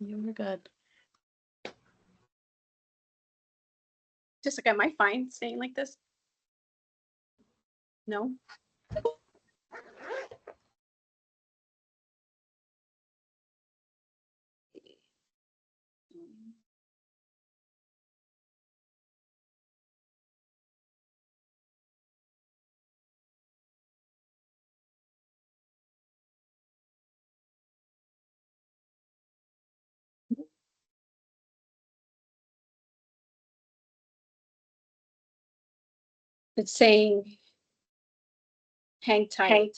You were good. Jessica, am I fine staying like this? No? It's saying hang tight.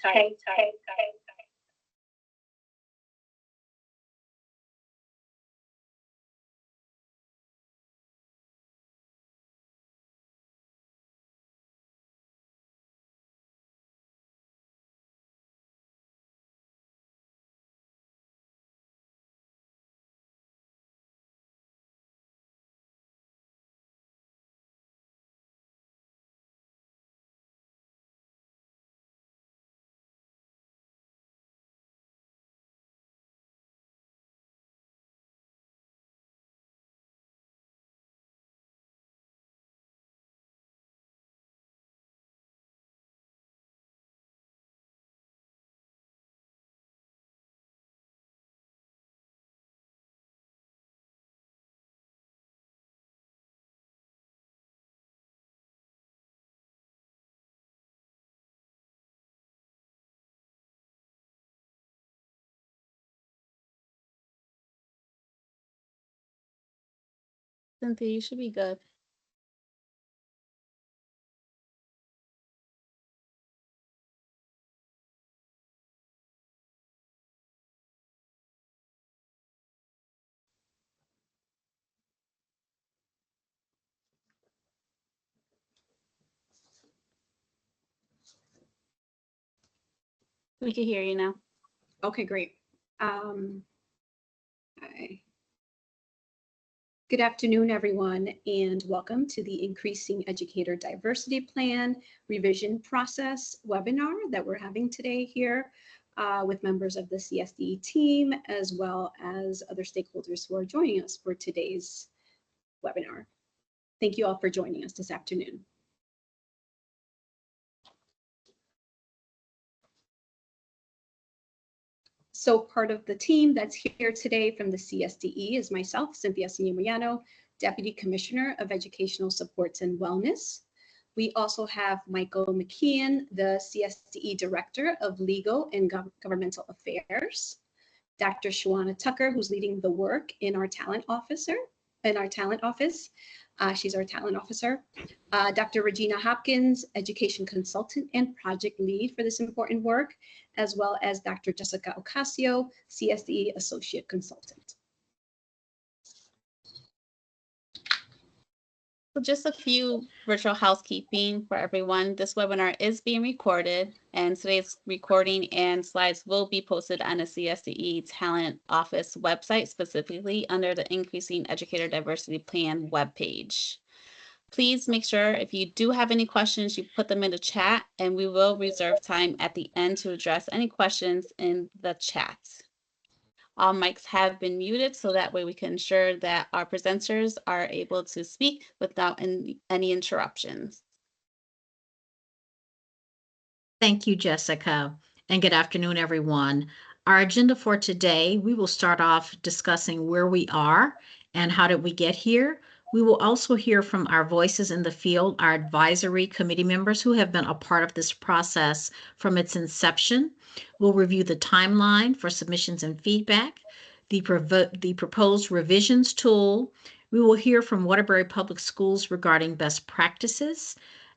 Cynthia, you should be good. We can hear you now. Okay, great. Hi. Good afternoon, everyone, and welcome to the Increasing Educator Diversity Plan Revision Process webinar that we're having today here with members of the CSDE team, as well as other stakeholders who are joining us for today's webinar. Thank you all for joining us this afternoon. So part of the team that's here today from the CSDE is myself, Cynthia Sinimayano, Deputy Commissioner of Educational Supports and Wellness. We also have Michael McKeon, the CSDE Director of Legal and Governmental Affairs. Dr. Shawana Tucker, who's leading the work in our talent office. She's our talent officer. Dr. Regina Hopkins, education consultant and project lead for this important work, as well as Dr. Jessica Ocasio, CSDE associate consultant. So just a few virtual housekeeping for everyone. This webinar is being recorded, and today's recording and slides will be posted on the CSDE Talent Office website, specifically under the Increasing Educator Diversity Plan webpage. Please make sure if you do have any questions, you put them in the chat, and we will reserve time at the end to address any questions in the chat. All mics have been muted, so that way we can ensure that our presenters are able to speak without any interruptions. Thank you, Jessica, and good afternoon, everyone. Our agenda for today, we will start off discussing where we are and how did we get here. We will also hear from our voices in the field, our advisory committee members who have been a part of this process from its inception. We'll review the timeline for submissions and feedback, the proposed revisions tool. We will hear from Waterbury Public Schools regarding best practices,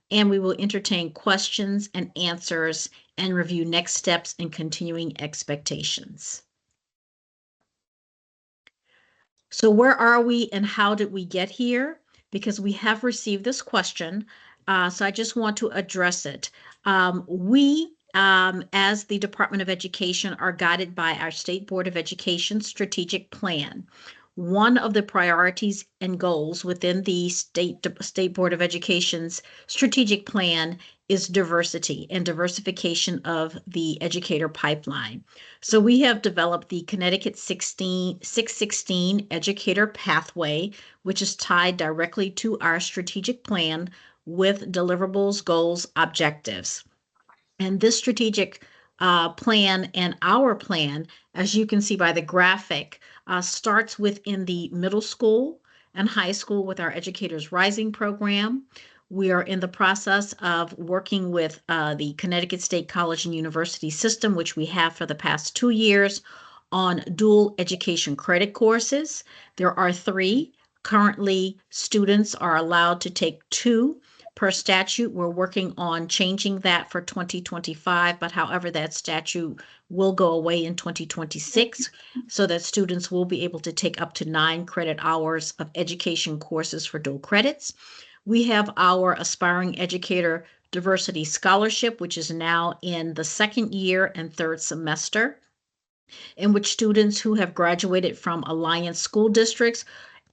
and we will entertain questions and answers and review next steps and continuing expectations. So where are we and how did we get here? Because we have received this question, so I just want to address it. We, as the Department of Education, are guided by our State Board of Education strategic plan. one of the priorities and goals within the State Board of Education's strategic plan is diversity and diversification of the educator pipeline. So we have developed the Connecticut 616 Educator Pathway, which is tied directly to our strategic plan with deliverables, goals, objectives. And this strategic plan and our plan, as you can see by the graphic, starts within the middle school and high school with our Educators Rising program. We are in the process of working with the Connecticut State College and University system, which we have for the past 2 years, on dual education credit courses. There are 3. Currently, students are allowed to take 2 per statute. We're working on changing that for 2025, but however, that statute will go away in 2026 so that students will be able to take up to 9 credit hours of education courses for dual credits. We have our Aspiring Educator Diversity Scholarship, which is now in the 2nd year and 3rd semester, in which students who have graduated from Alliance school districts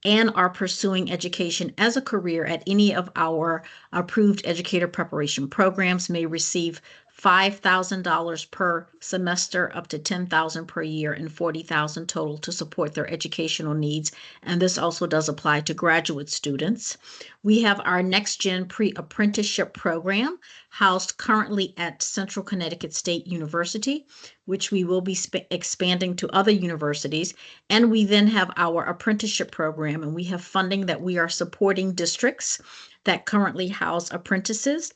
and are pursuing education as a career at any of our approved educator preparation programs may receive $5,000 per semester, up to $10,000 per year, and $40,000 total to support their educational needs. And this also does apply to graduate students. We have our Next Gen Pre-Apprenticeship program housed currently at Central Connecticut State University, which we will be expanding to other universities. And we then have our apprenticeship program, and we have funding that we are supporting districts that currently house apprentices.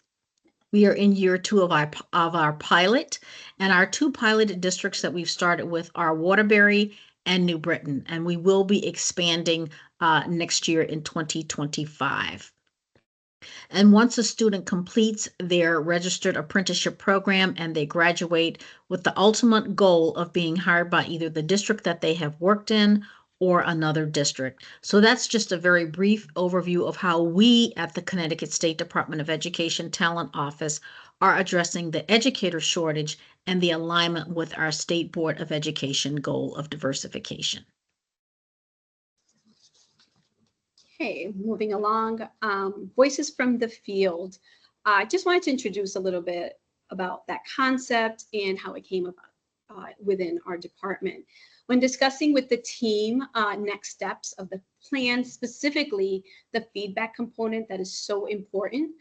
We are in year 2 of our pilot, and our 2 piloted districts that we've started with are Waterbury and New Britain, and we will be expanding next year in 2025. And once a student completes their registered apprenticeship program and they graduate with the ultimate goal of being hired by either the district that they have worked in or another district. So that's just a very brief overview of how we at the Connecticut State Department of Education Talent Office are addressing the educator shortage and the alignment with our State Board of Education goal of diversification. Okay, moving along, Voices from the Field. I just wanted to introduce a little bit about that concept and how it came about within our department. When discussing with the team next steps of the plan, specifically the feedback component that is so important,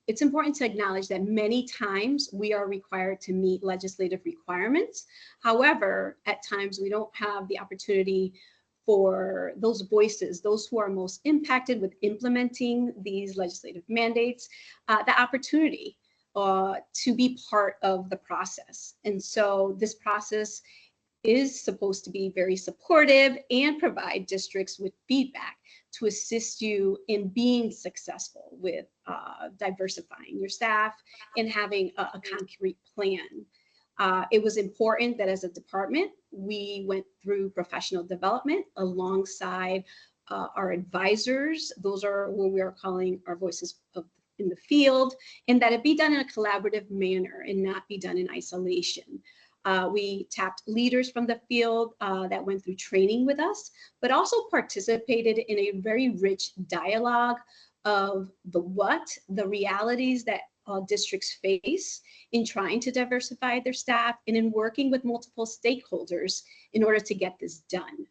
it's important to acknowledge that many times we are required to meet legislative requirements. However, at times we don't have the opportunity for those voices, those who are most impacted with implementing these legislative mandates, the opportunity to be part of the process. And so this process is supposed to be very supportive and provide districts with feedback to assist you in being successful with diversifying your staff and having a concrete plan. It was important that as a department, we went through professional development alongside our advisors. Those are what we are calling our voices in the field, and that it be done in a collaborative manner and not be done in isolation. We tapped leaders from the field that went through training with us, but also participated in a very rich dialogue of the realities that districts face in trying to diversify their staff and in working with multiple stakeholders in order to get this done.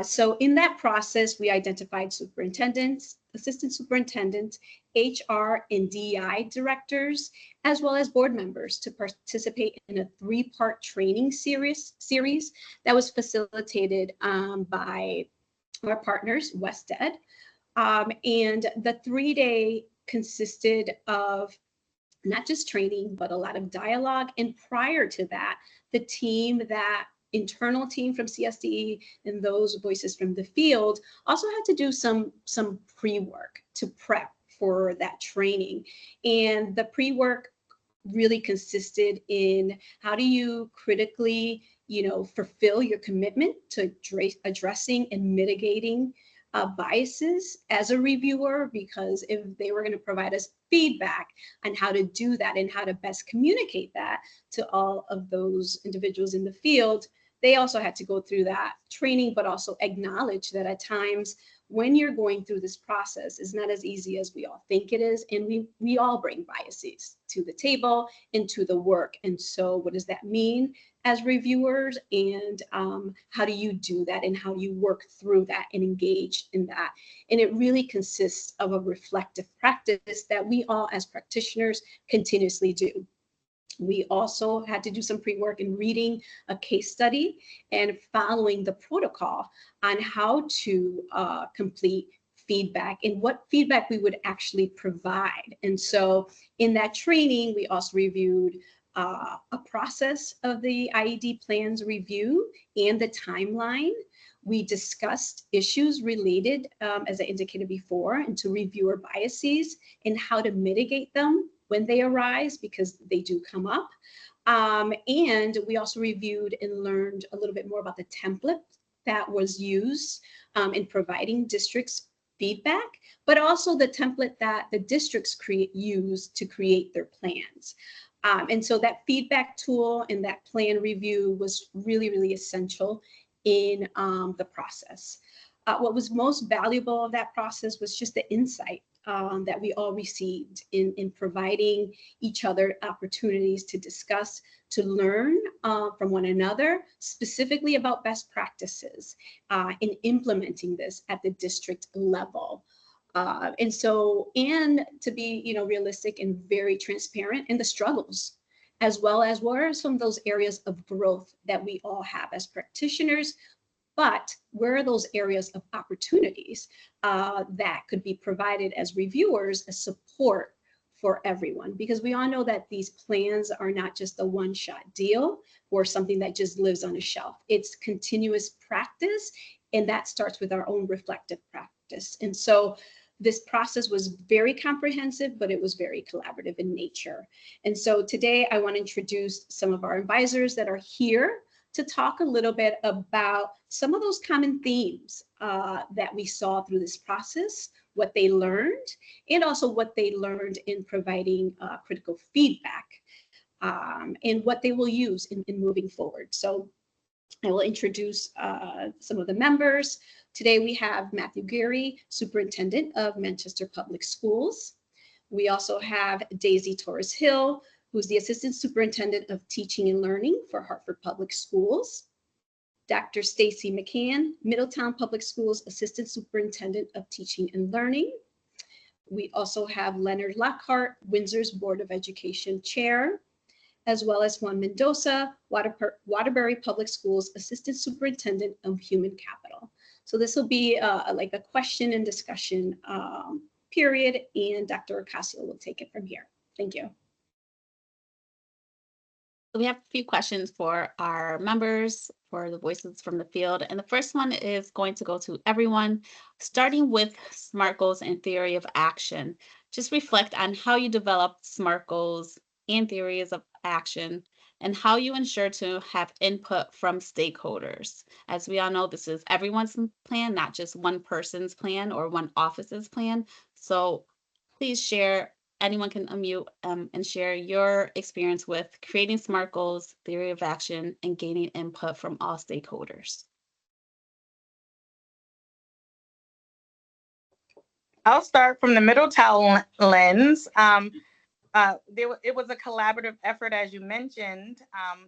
So in that process, we identified superintendents, assistant superintendents, HR and DEI directors, as well as board members to participate in a 3-part training series that was facilitated by our partners, WestEd. And the 3-day consisted of not just training, but a lot of dialogue. And prior to that, the internal team from CSDE and those voices from the field also had to do some pre-work to prep for that training. And the pre-work really consisted in how do you critically, fulfill your commitment to addressing and mitigating biases as a reviewer, because if they were going to provide us feedback on how to do that and how to best communicate that to all of those individuals in the field, they also had to go through that training, but also acknowledge that at times when you're going through this process, it's not as easy as we all think it is. And we all bring biases to the table and to the work. And so what does that mean as reviewers? And how do you do that, and how do you work through that and engage in that? And it really consists of a reflective practice that we all as practitioners continuously do. We also had to do some pre-work in reading a case study and following the protocol on how to complete feedback and what feedback we would actually provide. And so in that training, we also reviewed a process of the IED plans review and the timeline. We discussed issues related, as I indicated before, into reviewer biases and how to mitigate them when they arise, because they do come up. And we also reviewed and learned a little bit more about the template that was used in providing districts feedback, but also the template that the districts use to create their plans. And so that feedback tool and that plan review was really, really essential in the process. What was most valuable of that process was just the insight that we all received in providing each other opportunities to discuss, to learn from one another, specifically about best practices in implementing this at the district level. And to be, realistic and very transparent in the struggles, as well as what are some of those areas of growth that we all have as practitioners, but where are those areas of opportunities that could be provided as reviewers as support for everyone? Because we all know that these plans are not just a one-shot deal or something that just lives on a shelf. It's continuous practice, and that starts with our own reflective practice. And so this process was very comprehensive, but it was very collaborative in nature. And so today I want to introduce some of our advisors that are here to talk a little bit about some of those common themes that we saw through this process, what they learned, and also what they learned in providing critical feedback, and what they will use in moving forward. So I will introduce some of the members. Today we have Matthew Geary, Superintendent of Manchester Public Schools. We also have Daisy Torres Hill, who's the Assistant Superintendent of Teaching and Learning for Hartford Public Schools. Dr. Stacy McCann, Middletown Public Schools Assistant Superintendent of Teaching and Learning. We also have Leonard Lockhart, Windsor's Board of Education Chair, as well as Juan Mendoza, Waterbury Public Schools Assistant Superintendent of Human Capital. So this will be like a question and discussion period, and Dr. Ocasio will take it from here. Thank you. We have a few questions for our members, for the voices from the field. And the first one is going to go to everyone, starting with SMART goals and theory of action. Just reflect on how you developed SMART goals and theories of action, and how you ensure to have input from stakeholders. As we all know, this is everyone's plan, not just one person's plan or one office's plan. So please share. Anyone can unmute and share your experience with creating SMART goals, theory of action, and gaining input from all stakeholders. I'll start from the Middletown lens. It was a collaborative effort, as you mentioned.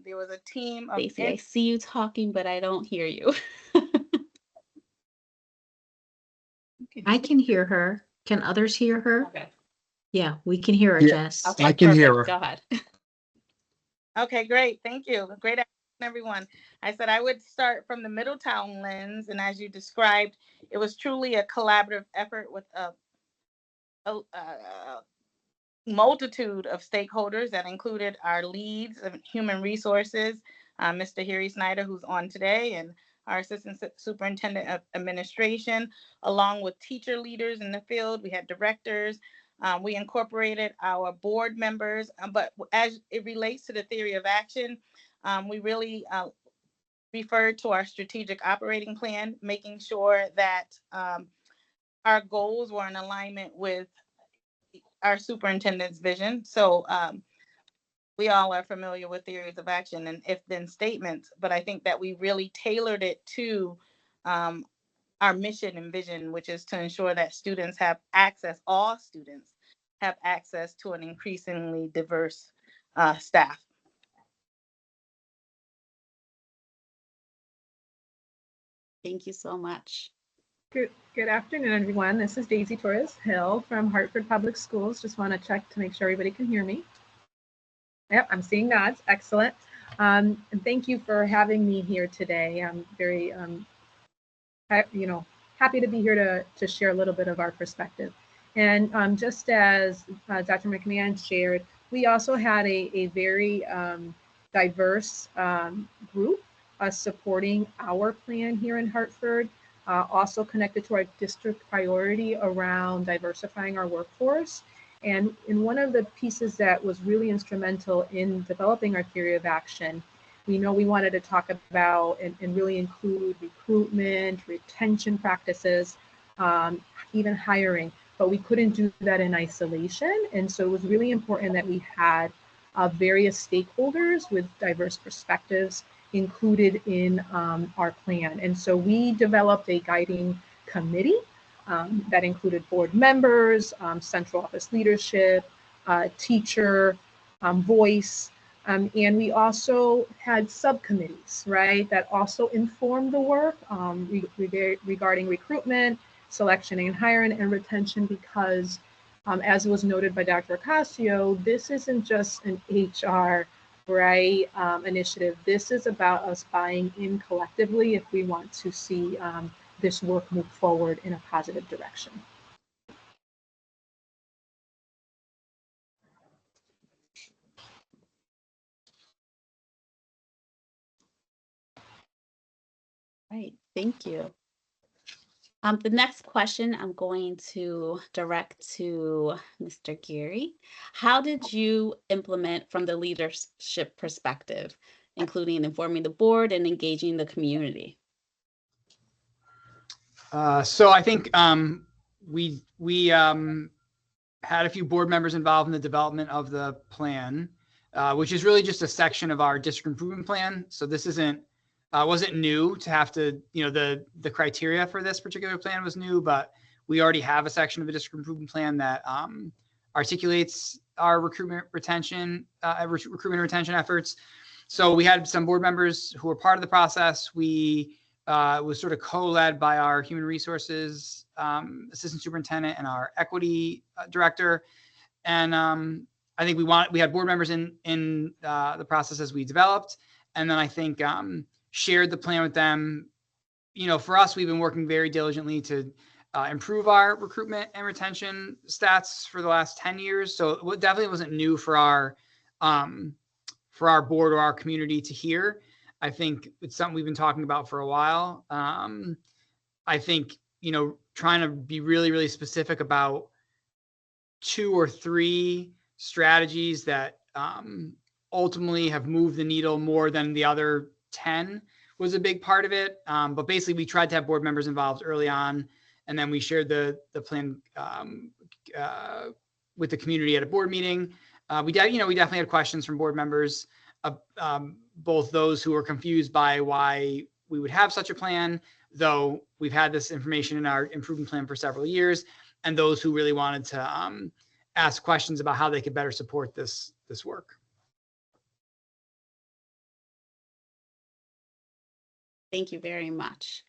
There was a team of— Stacey, I see you talking, but I don't hear you. I can hear her. Can others hear her? Okay. Yeah, we can hear her, Yeah. Jess. Okay, I can hear her. Go ahead. Okay, great. Thank you. Great afternoon, everyone. I said I would start from the Middletown lens, and as you described, it was truly a collaborative effort with a multitude of stakeholders that included our leads of human resources, Mr. Harry Snyder, who's on today, and our Assistant Superintendent of Administration, along with teacher leaders in the field. We had directors. We incorporated our board members, but as it relates to the theory of action, we really referred to our strategic operating plan, making sure that our goals were in alignment with our superintendent's vision. So we all are familiar with theories of action and if then statements, but I think that we really tailored it to our mission and vision, which is to ensure that students have access, all students have access to an increasingly diverse staff. Thank you so much. Good afternoon, everyone. This is Daisy Torres Hill from Hartford Public Schools. Just want to check to make sure everybody can hear me. Yep, I'm seeing nods. Excellent. And thank you for having me here today. I'm very, happy to be here to share a little bit of our perspective. And just as Dr. McMahon shared, we also had a very diverse group supporting our plan here in Hartford. Also connected to our district priority around diversifying our workforce. And in one of the pieces that was really instrumental in developing our theory of action, we know we wanted to talk about and really include recruitment, retention practices, even hiring, but we couldn't do that in isolation. And so it was really important that we had various stakeholders with diverse perspectives included in our plan. And so we developed a guiding committee that included board members, central office leadership, teacher, voice, and we also had subcommittees, right, that also informed the work regarding recruitment, selection and hiring, and retention, because as was noted by Dr. Ocasio, this isn't just an HR initiative. This is about us buying in collectively if we want to see this work move forward in a positive direction. Right, thank you. The next question I'm going to direct to Mr. Geary. How did you implement from the leadership perspective, including informing the board and engaging the community? So I think we had a few board members involved in the development of the plan, which is really just a section of our district improvement plan. So this wasn't new to have to, the criteria for this particular plan was new, but we already have a section of the district improvement plan that articulates our recruitment retention efforts. So we had some board members who were part of the process. We was sort of co-led by our human resources assistant superintendent and our equity director. And I think we had board members in the process as we developed. And then I think shared the plan with them. For us, we've been working very diligently to improve our recruitment and retention stats for the last 10 years. So it definitely wasn't new for our board or our community to hear. I think it's something we've been talking about for a while. I think, trying to be really, really specific about 2 or 3 strategies that ultimately have moved the needle more than the other 10 was a big part of it. But basically we tried to have board members involved early on, and then we shared the plan with the community at a board meeting. We definitely had questions from board members, both those who were confused by why we would have such a plan, though we've had this information in our improvement plan for several years, and those who really wanted to ask questions about how they could better support this work. Thank you very much.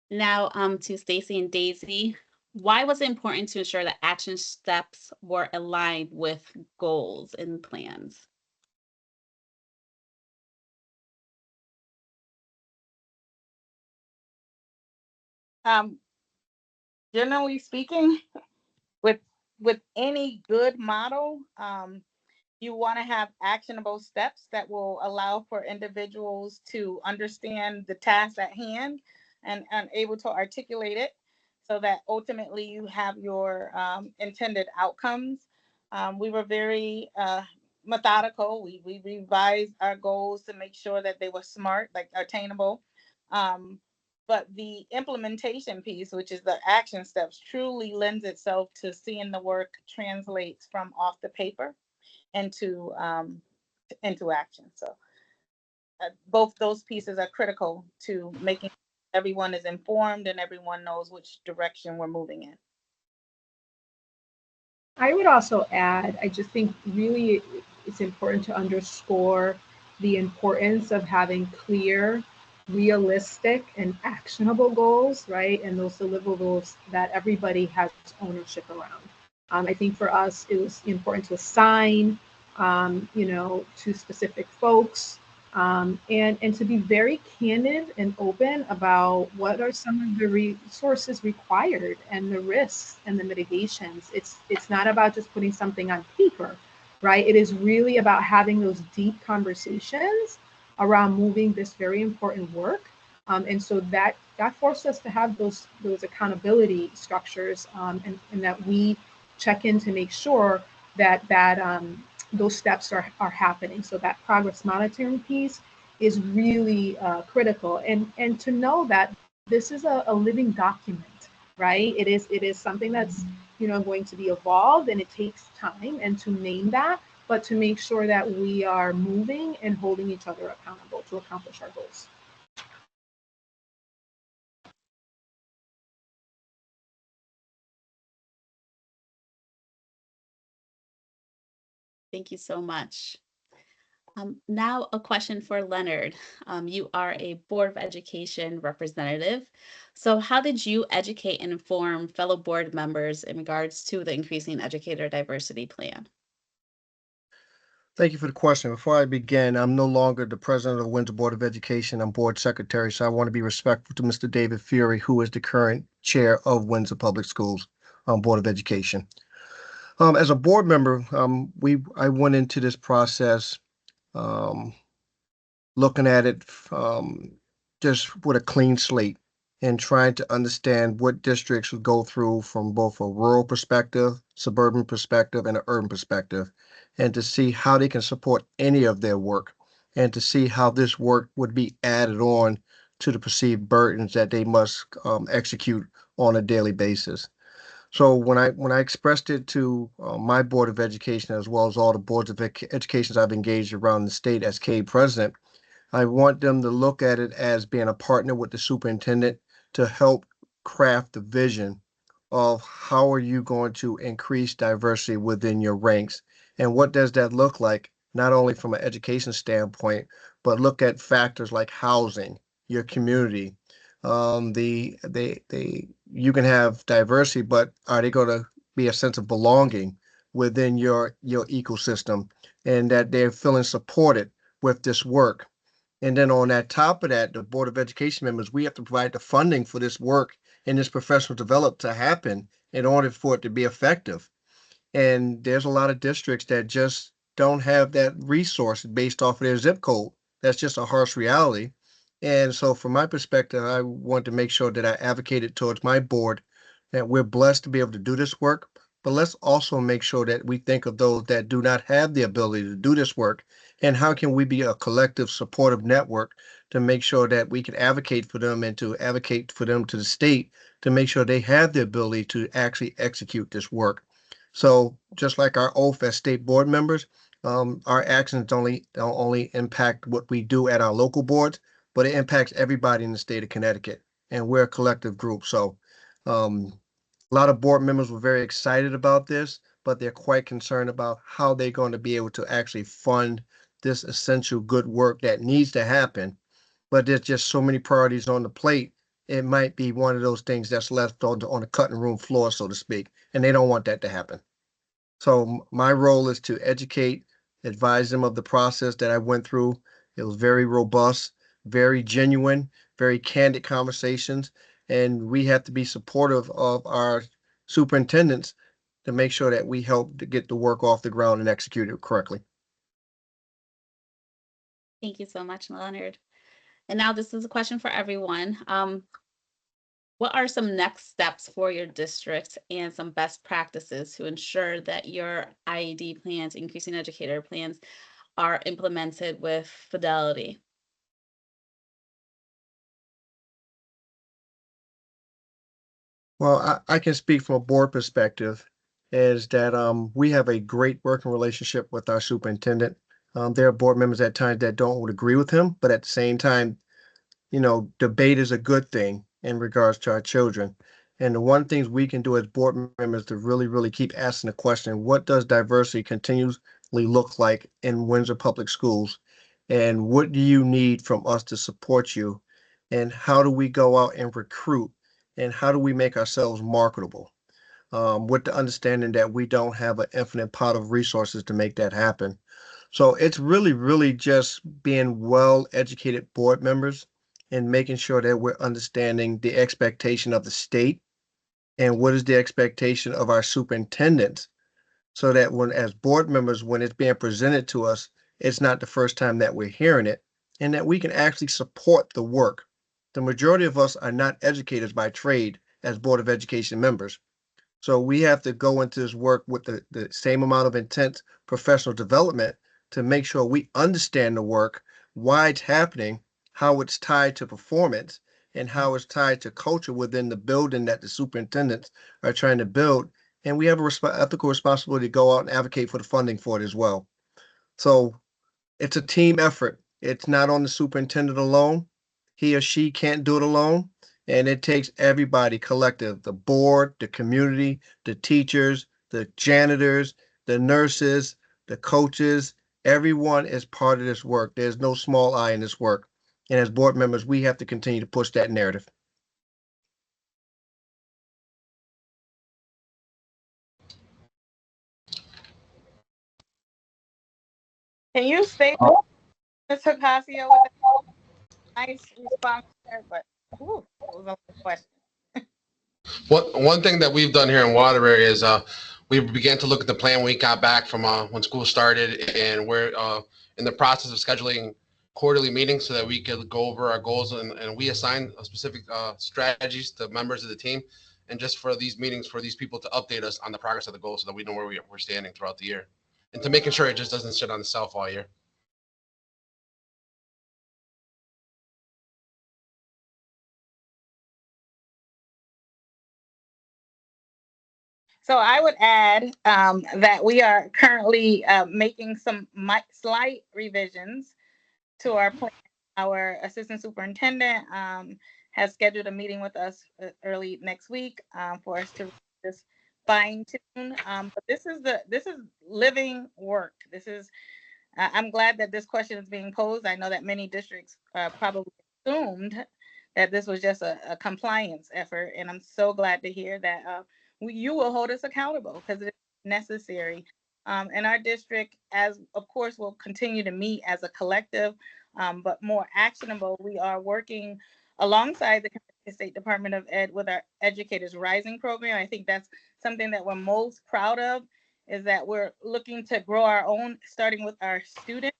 Now to Stacy and Daisy. Why was it important to ensure that action steps were aligned with goals and plans? Generally speaking, with any good model, you want to have actionable steps that will allow for individuals to understand the task at hand and able to articulate it so that ultimately you have your intended outcomes. We were very methodical. We revised our goals to make sure that they were smart, like attainable. But the implementation piece, which is the action steps, truly lends itself to seeing the work translates from off the paper into action. So both those pieces are critical to making everyone is informed and everyone knows which direction we're moving in. I would also add, I just think really it's important to underscore the importance of having clear, realistic, and actionable goals, right? And those deliverables that everybody has ownership around. I think for us, it was important to assign, to specific folks, and to be very candid and open about what are some of the resources required and the risks and the mitigations. It's not about just putting something on paper, right? It is really about having those deep conversations around moving this very important work. And so that forced us to have those accountability structures, and that we check in to make sure that those steps are happening. So that progress monitoring piece is really critical, and to know that this is a living document, right? It is something that's going to be evolved, and it takes time, and to name that, but to make sure that we are moving and holding each other accountable to accomplish our goals. Thank you so much. Now a question for Leonard. You are a Board of Education representative. So how did you educate and inform fellow board members in regards to the Increasing Educator Diversity Plan? Thank you for the question. Before I begin, I'm no longer the president of the Windsor Board of Education. I'm board secretary, so I want to be respectful to Mr. David Fury, who is the current chair of Windsor Public Schools Board of Education. As a board member, I went into this process looking at it just with a clean slate and trying to understand what districts would go through from both a rural perspective, suburban perspective, and an urban perspective, and to see how they can support any of their work, and to see how this work would be added on to the perceived burdens that they must execute on a daily basis. So when I expressed it to my Board of Education, as well as all the boards of education I've engaged around the state as CADE president, I want them to look at it as being a partner with the superintendent to help craft the vision of how are you going to increase diversity within your ranks, and what does that look like, not only from an education standpoint, but look at factors like housing, your community. You can have diversity, but are they going to be a sense of belonging within your ecosystem, and that they're feeling supported with this work? And then on that top of that, the Board of Education members, we have to provide the funding for this work and this professional development to happen in order for it to be effective. And there's a lot of districts that just don't have that resource based off of their zip code. That's just a harsh reality. And so from my perspective, I want to make sure that I advocated towards my board that we're blessed to be able to do this work, but let's also make sure that we think of those that do not have the ability to do this work, and how can we be a collective supportive network to make sure that we can advocate for them and to advocate for them to the state to make sure they have the ability to actually execute this work. So just like our oath as state board members, our actions don't only impact what we do at our local boards, but it impacts everybody in the state of Connecticut, and we're a collective group. So a lot of board members were very excited about this, but they're quite concerned about how they're going to be able to actually fund this essential good work that needs to happen. But there's just so many priorities on the plate. It might be one of those things that's left on the cutting room floor, so to speak, and they don't want that to happen. So my role is to educate, advise them of the process that I went through. It was very robust, very genuine, very candid conversations, and we have to be supportive of our superintendents to make sure that we help to get the work off the ground and execute it correctly. Thank you so much, Leonard. And now this is a question for everyone. What are some next steps for your district and some best practices to ensure that your IED plans, increasing educator plans, are implemented with fidelity? Well, I can speak from a board perspective, is that we have a great working relationship with our superintendent. There are board members at times that don't agree with him, but at the same time, debate is a good thing in regards to our children. And the one things we can do as board members to really, really keep asking the question, what does diversity continually look like in Windsor Public Schools? And what do you need from us to support you? And how do we go out and recruit? And how do we make ourselves marketable? With the understanding that we don't have an infinite pot of resources to make that happen. So it's really, really just being well-educated board members and making sure that we're understanding the expectation of the state and what is the expectation of our superintendents, so that when, as board members, when it's being presented to us, it's not the first time that we're hearing it, and that we can actually support the work. The majority of us are not educators by trade as Board of Education members. So we have to go into this work with the same amount of intense professional development to make sure we understand the work, why it's happening, how it's tied to performance, and how it's tied to culture within the building that the superintendents are trying to build. And we have a ethical responsibility to go out and advocate for the funding for it as well. So it's a team effort. It's not on the superintendent alone. He or she can't do it alone. And it takes everybody collective, the board, the community, the teachers, the janitors, the nurses, the coaches. Everyone is part of this work. There's no small I in this work. And as board members, we have to continue to push that narrative. Can you stay, Mr. Ocasio, with a nice response there? But that was a long question. One thing that we've done here in Waterbury is we began to look at the plan when we got back from when school started, and we're in the process of scheduling quarterly meetings so that we could go over our goals, and we assign specific strategies to members of the team, and just for these meetings, for these people to update us on the progress of the goals so that we know where we're standing throughout the year, and to making sure it just doesn't sit on itself all year. So I would add that we are currently making some slight revisions to our plan. Our assistant superintendent has scheduled a meeting with us early next week for us to just fine tune. But this is living work. This is I'm glad that this question is being posed. I know that many districts probably assumed that this was just a compliance effort, and I'm so glad to hear that you will hold us accountable because it's necessary. And our district, as of course, will continue to meet as a collective, but more actionable. We are working alongside the Connecticut State Department of Ed with our Educators Rising program. I think that's something that we're most proud of, is that we're looking to grow our own, starting with our students.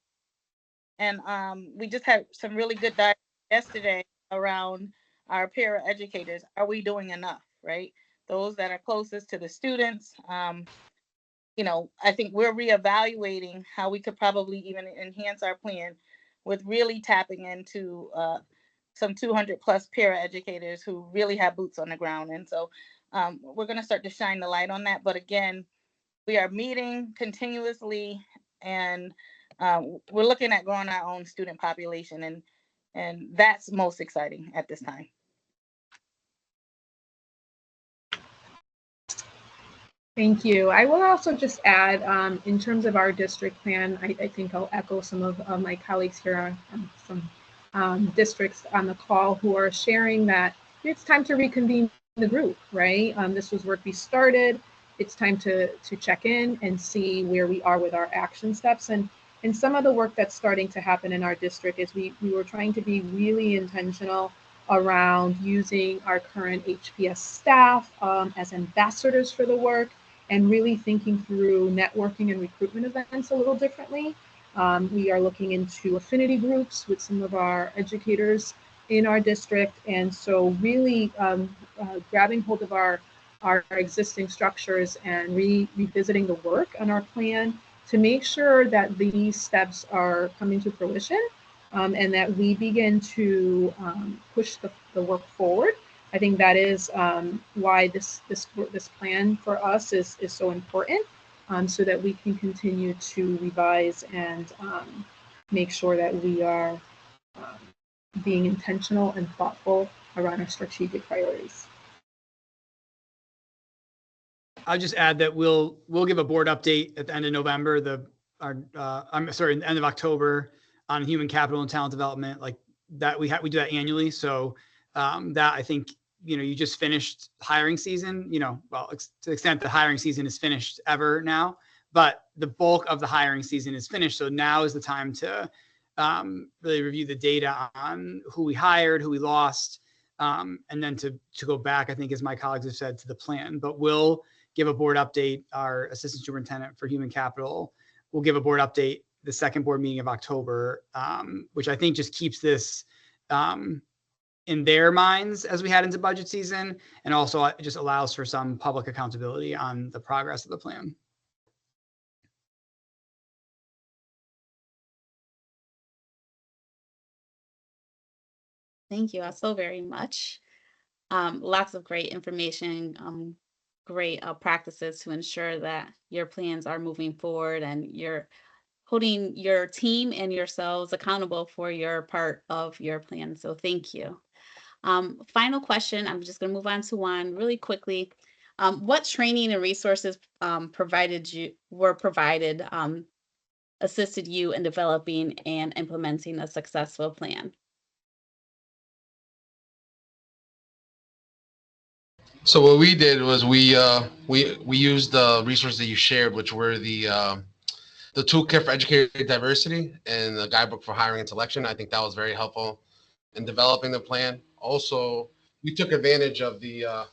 And we just had some really good dialogue yesterday around our para-educators. Are we doing enough, right? Those that are closest to the students. I think we're reevaluating how we could probably even enhance our plan with really tapping into some 200 plus para-educators who really have boots on the ground. And so we're going to start to shine the light on that. But again, we are meeting continuously, and we're looking at growing our own student population, and that's most exciting at this time. Thank you. I will also just add, in terms of our district plan, I think I'll echo some of my colleagues here on some districts on the call who are sharing that it's time to reconvene the group, right? This was work we started. It's time to check in and see where we are with our action steps. And some of the work that's starting to happen in our district is we were trying to be really intentional around using our current HPS staff as ambassadors for the work, and really thinking through networking and recruitment events a little differently. We are looking into affinity groups with some of our educators in our district. And so really grabbing hold of our existing structures and revisiting the work on our plan to make sure that these steps are coming to fruition, and that we begin to push the work forward I think that is why this plan for us is so important, so that we can continue to revise and make sure that we are being intentional and thoughtful around our strategic priorities. I'll just add that we'll give a board update at the end of November, I'm sorry, the end of October on human capital and talent development, like that we do that annually. So that I think, you just finished hiring season, well, to the extent the hiring season is finished ever now, but the bulk of the hiring season is finished. So now is the time to really review the data on who we hired, who we lost, and then to go back, I think, as my colleagues have said, to the plan. But we'll give a board update. Our assistant superintendent for human capital will give a board update the second board meeting of October, which I think just keeps this in their minds as we head into budget season, and also it just allows for some public accountability on the progress of the plan. Thank you so very much. Lots of great information, great practices to ensure that your plans are moving forward and you're holding your team and yourselves accountable for your part of your plan. So thank you. Final question. I'm just going to move on to one really quickly. What training and resources assisted you in developing and implementing a successful plan? So what we did was we used the resources that you shared, which were the toolkit for educator diversity and the guidebook for hiring and selection. I think that was very helpful in developing the plan. Also, we took advantage of the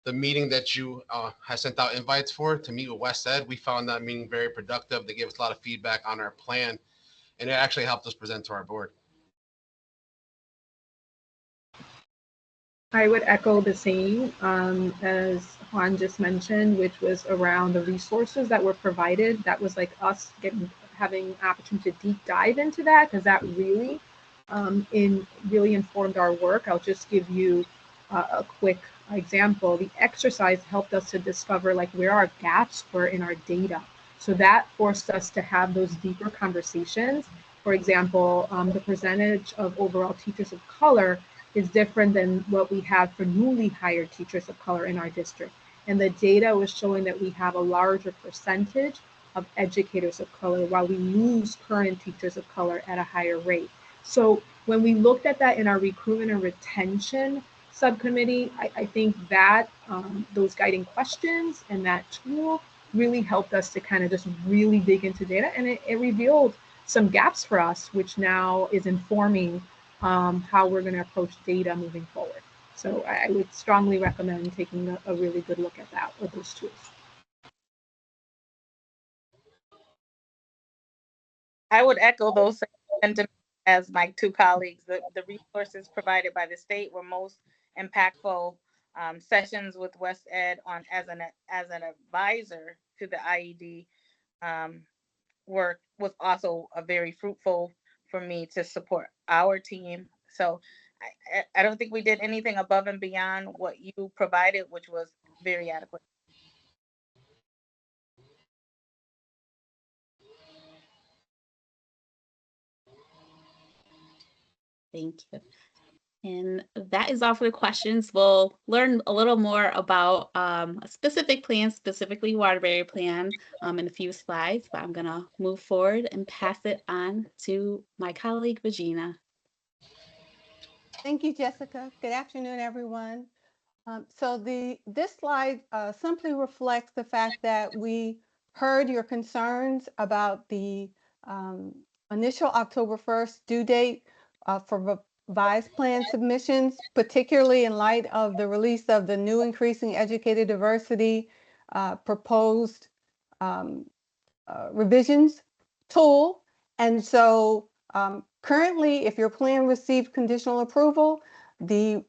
meeting that you had sent out invites for to meet with West Ed. We found that meeting very productive. They gave us a lot of feedback on our plan, and it actually helped us present to our board. I would echo the same as Juan just mentioned, which was around the resources that were provided. That was like us having an opportunity to deep dive into that, because that really really informed our work. I'll just give you a quick example. The exercise helped us to discover like where our gaps were in our data. So that forced us to have those deeper conversations. For example, the percentage of overall teachers of color is different than what we have for newly hired teachers of color in our district. And the data was showing that we have a larger percentage of educators of color while we lose current teachers of color at a higher rate. So when we looked at that in our recruitment and retention subcommittee, I think that those guiding questions and that tool really helped us to kind of just really dig into data, and it revealed some gaps for us, which now is informing how we're going to approach data moving forward. So I would strongly recommend taking a really good look at that with those tools. I would echo those sentiments as my two colleagues. The resources provided by the state were most impactful. Sessions with West Ed as an advisor to the IED work was also a very fruitful for me to support our team. So I don't think we did anything above and beyond what you provided, which was very adequate. Thank you. And that is all for the questions. We'll learn a little more about a specific plan, specifically Waterbury plan, in a few slides, but I'm going to move forward and pass it on to my colleague, Regina. Thank you, Jessica. Good afternoon, everyone. So this slide simply reflects the fact that we heard your concerns about the initial October 1st due date for revised plan submissions, particularly in light of the release of the new Increasing Educator Diversity proposed revisions tool. And so currently, if your plan received conditional approval, the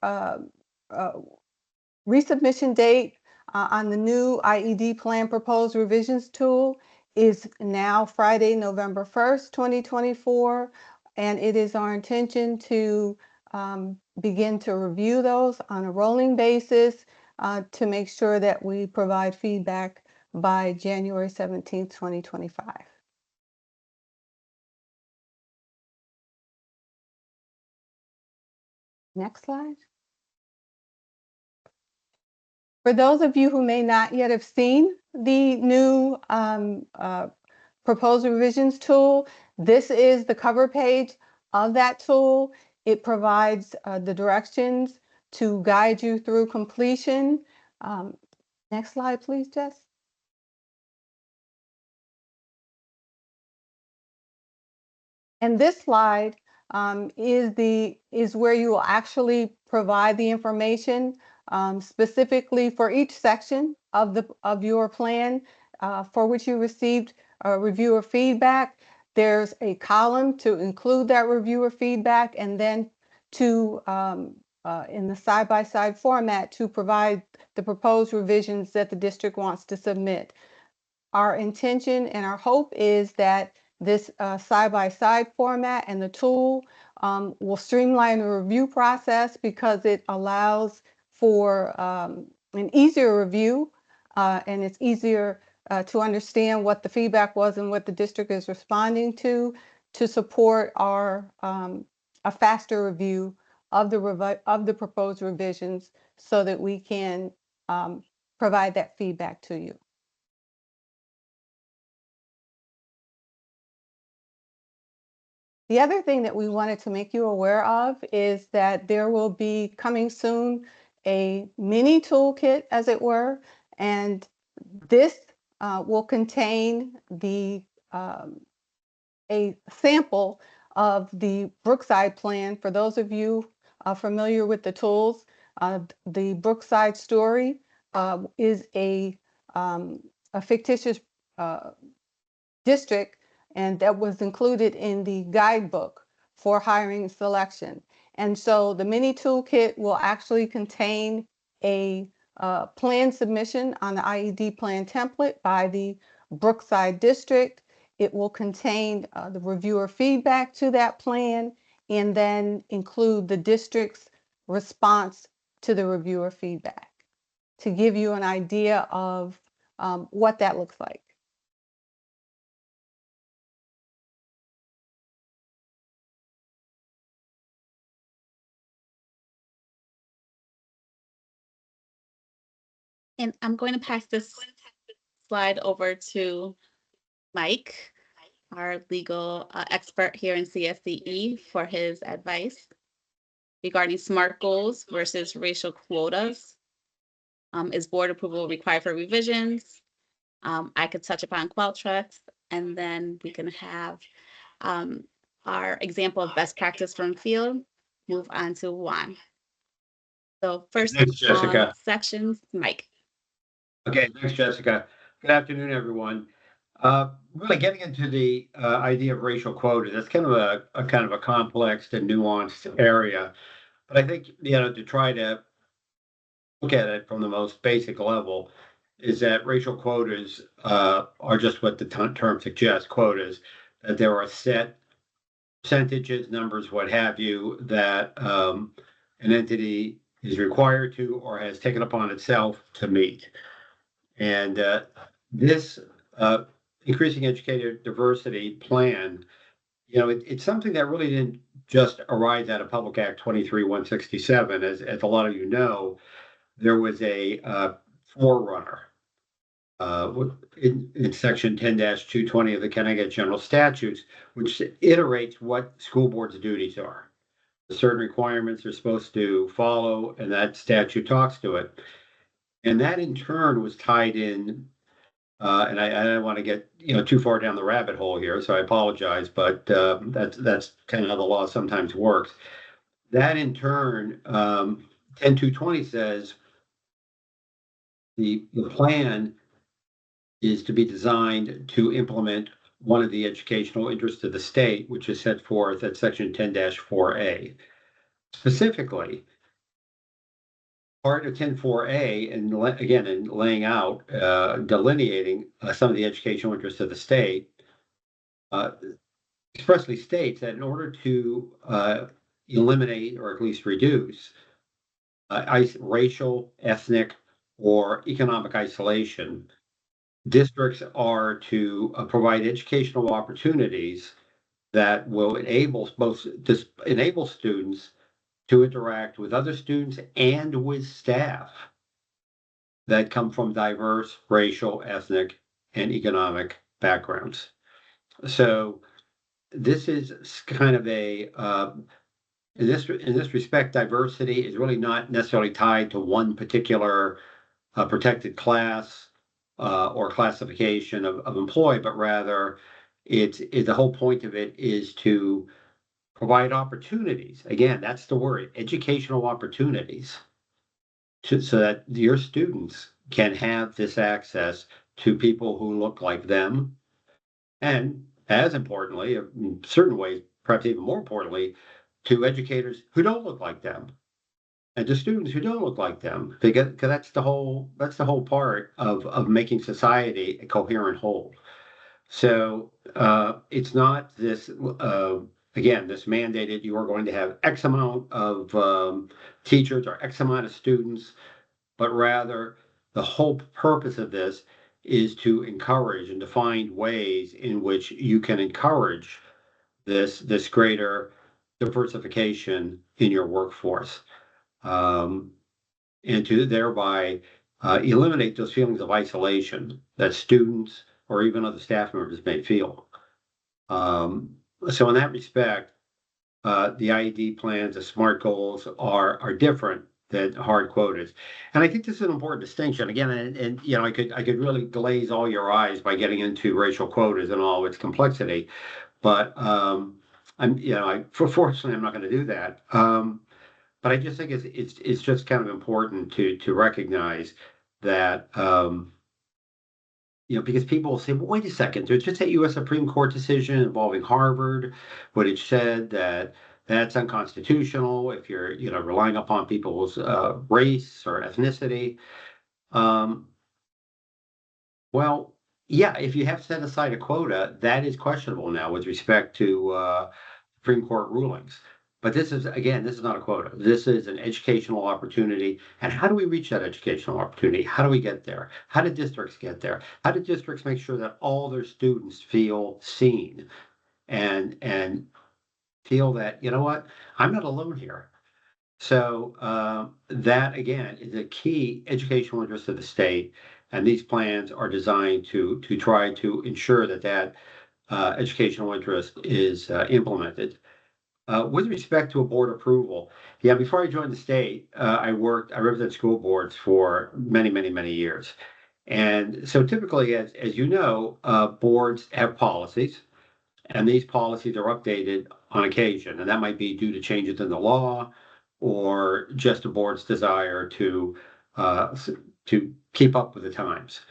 resubmission date on the new IED plan proposed revisions tool is now Friday, November 1st, 2024. And it is our intention to begin to review those on a rolling basis to make sure that we provide feedback by January 17th, 2025. Next slide. For those of you who may not yet have seen the new proposed revisions tool, this is the cover page of that tool. It provides the directions to guide you through completion. Next slide, please, Jess. And this slide is where you will actually provide the information specifically for each section of your plan for which you received reviewer feedback. There's a column to include that reviewer feedback, and then to in the side-by-side format to provide the proposed revisions that the district wants to submit. Our intention and our hope is that this side-by-side format and the tool will streamline the review process because it allows for an easier review and it's easier to understand what the feedback was and what the district is responding to support our a faster review of the proposed revisions so that we can provide that feedback to you. The other thing that we wanted to make you aware of is that there will be coming soon a mini toolkit, as it were, and this will contain a sample of the Brookside plan. For those of you familiar with the tools, the Brookside story is a fictitious district, and that was included in the guidebook for hiring and selection. And so the mini toolkit will actually contain a plan submission on the IED plan template by the Brookside district. It will contain the reviewer feedback to that plan, and then include the district's response to the reviewer feedback to give you an idea of what that looks like. And I'm going to pass this slide over to Mike, our legal expert here in CSDE, for his advice regarding SMART goals versus racial quotas. Is board approval required for revisions? I could touch upon Qualtrics, and then we can have our example of best practice from field move on to Juan. So first, Thanks, Jessica. Sections, Mike. Okay, thanks, Jessica. Good afternoon, everyone. Really getting into the idea of racial quota, that's kind of a complex and nuanced area. But I think, to try to look at it from the most basic level is that racial quotas are just what the term suggests, quotas, that there are set percentages, numbers, what have you, that an entity is required to or has taken upon itself to meet. And this increasing educator diversity plan, it's something that really didn't just arise out of Public Act 23-167. As a lot of you know, there was a forerunner in section 10-220 of the Connecticut General Statutes, which iterates what school board's duties are. Certain requirements they're supposed to follow, and that statute talks to it. And that in turn was tied in, and I don't want to get too far down the rabbit hole here, so I apologize, but that's kind of how the law sometimes works. That in turn, 10-220 says the plan is to be designed to implement one of the educational interests of the state, which is set forth at section 10-4A. Specifically, part of 10-4A, and again, in laying out, delineating some of the educational interests of the state, expressly states that in order to eliminate or at least reduce racial, ethnic, or economic isolation. Districts are to provide educational opportunities that will enable students to interact with other students and with staff that come from diverse racial, ethnic, and economic backgrounds. So this is kind of a in this respect, diversity is really not necessarily tied to one particular protected class or classification of employee, but rather the whole point of it is to provide opportunities. Again, that's the word, educational opportunities, so that your students can have this access to people who look like them. And as importantly, in certain ways, perhaps even more importantly, to educators who don't look like them and to students who don't look like them, because that's the whole part of making society a coherent whole. So it's not this again, this mandated you are going to have X amount of teachers or X amount of students, but rather the whole purpose of this is to encourage and to find ways in which you can encourage this greater diversification in your workforce, and to thereby eliminate those feelings of isolation that students or even other staff members may feel. So in that respect, the IED plans, the SMART goals are different than hard quotas. And I think this is an important distinction. Again, and you know, I could really glaze all your eyes by getting into racial quotas and all its complexity. But fortunately, I'm not going to do that. But I just think it's just kind of important to recognize that, because people will say, well, wait a second, there's just a U.S. Supreme Court decision involving Harvard, which said that that's unconstitutional if you're, relying upon people's race or ethnicity. Well, yeah, if you have set aside a quota, that is questionable now with respect to Supreme Court rulings. But this is not a quota. This is an educational opportunity. And how do we reach that educational opportunity? How do we get there? How do districts get there? How do districts make sure that all their students feel seen and feel that, you know what, I'm not alone here. So that, again, is a key educational interest of the state. And these plans are designed to try to ensure that educational interest is implemented. With respect to a board approval, before I joined the state, I represented school boards for many, many, many years. And so typically, as you know, boards have policies, and these policies are updated on occasion. And that might be due to changes in the law or just a board's desire to keep up with the times.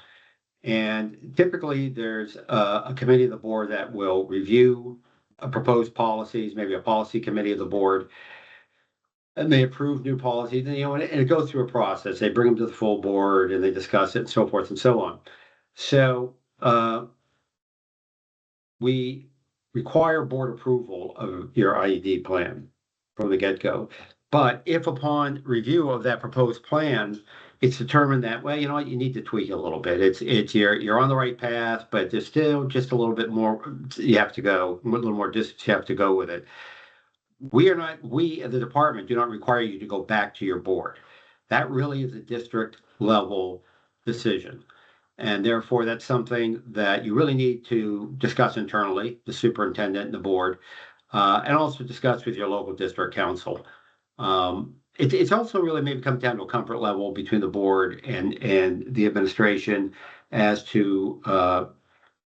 And typically, there's a committee of the board that will review proposed policies, maybe a policy committee of the board, and they approve new policies, and it goes through a process. They bring them to the full board and they discuss it and so forth and so on. So we require board approval of your IED plan from the get-go. But if upon review of that proposed plan, it's determined that, well, you know what, you need to tweak it a little bit. It's you're on the right path, but there's still just a little bit more you have to go, a little more distance you have to go with it. We at the department do not require you to go back to your board. That really is a district level decision. And therefore, that's something that you really need to discuss internally, the superintendent and the board, and also discuss with your local district council. It's also really maybe come down to a comfort level between the board and the administration as to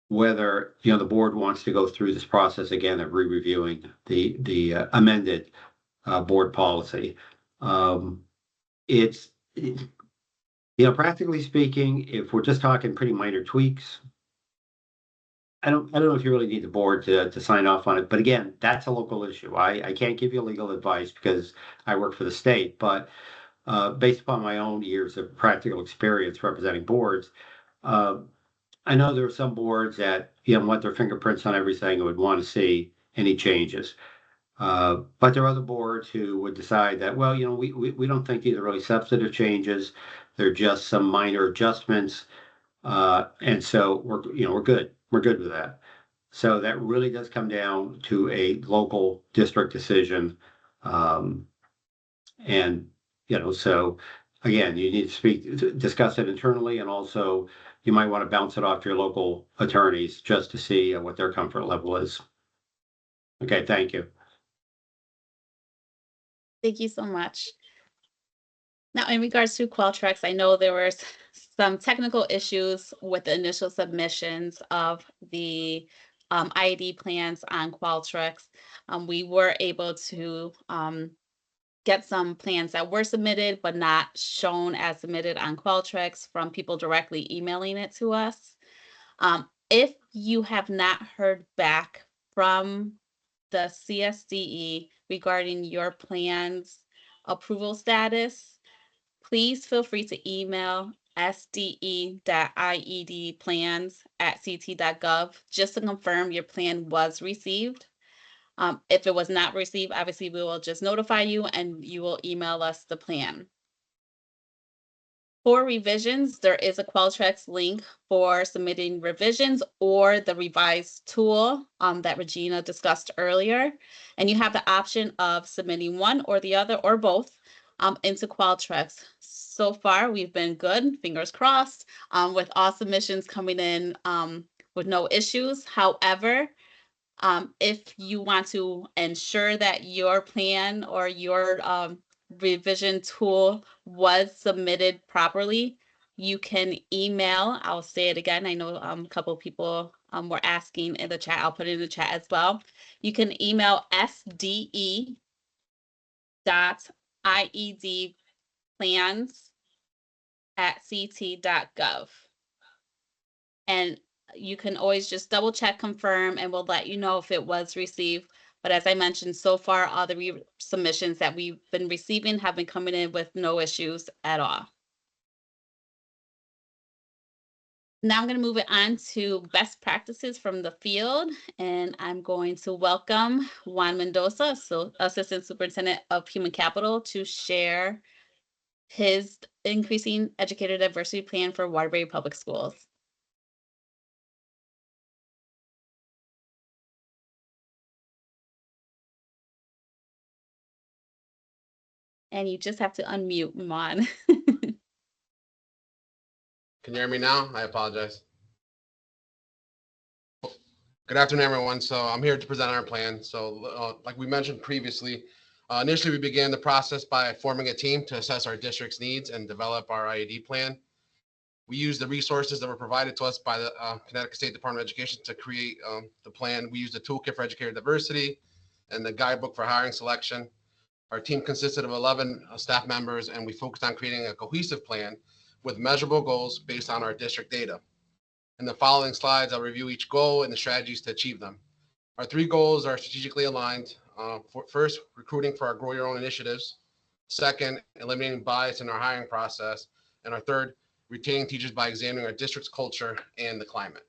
whether the board wants to go through this process again of re-reviewing the amended board policy. Practically speaking, if we're just talking pretty minor tweaks, I don't know if you really need the board to sign off on it. But again, that's a local issue. I can't give you legal advice because I work for the state. But based upon my own years of practical experience representing boards, I know there are some boards that want their fingerprints on everything and would want to see any changes. But there are other boards who would decide that, well, we don't think these are really substantive changes. They're just some minor adjustments. And so we're good. We're good with that. So that really does come down to a local district decision. Um, and, so again, you need to discuss it internally, and also you might want to bounce it off to your local attorneys just to see what their comfort level is. Okay, thank you. Thank you so much. Now, in regards to Qualtrics, I know there were some technical issues with the initial submissions of the IED plans on Qualtrics. We were able to get some plans that were submitted but not shown as submitted on Qualtrics from people directly emailing it to us. If you have not heard back from the CSDE regarding your plan's approval status, please feel free to email sde.iedplans@ct.gov just to confirm your plan was received. If it was not received, obviously we will just notify you and you will email us the plan. For revisions, there is a Qualtrics link for submitting revisions or the revised tool that Regina discussed earlier. And you have the option of submitting one or the other or both into Qualtrics. So far, we've been good, fingers crossed, with all submissions coming in with no issues. However, if you want to ensure that your plan or your revision tool was submitted properly, you can email, I'll say it again, I know a couple of people were asking in the chat, I'll put it in the chat as well. You can email sde.iedplans@ct.gov. And you can always just double check, confirm, and we'll let you know if it was received. But as I mentioned, so far, all the submissions that we've been receiving have been coming in with no issues at all. Now I'm going to move it on to best practices from the field, and I'm going to welcome Juan Mendoza, Assistant Superintendent of Human Capital, to share his Increasing Educator Diversity Plan for Waterbury Public Schools. And you just have to unmute, Juan. Can you hear me now? I apologize. Good afternoon, everyone. So I'm here to present our plan. So like we mentioned previously, initially we began the process by forming a team to assess our district's needs and develop our IED plan. We used the resources that were provided to us by the Connecticut State Department of Education to create the plan. We used the Toolkit for Educator Diversity and the Guidebook for Hiring Selection. Our team consisted of 11 staff members, and we focused on creating a cohesive plan with measurable goals based on our district data. In the following slides, I'll review each goal and the strategies to achieve them. Our 3 goals are strategically aligned. First, recruiting for our Grow Your Own initiatives. Second, eliminating bias in our hiring process. And our third, retaining teachers by examining our district's culture and the climate.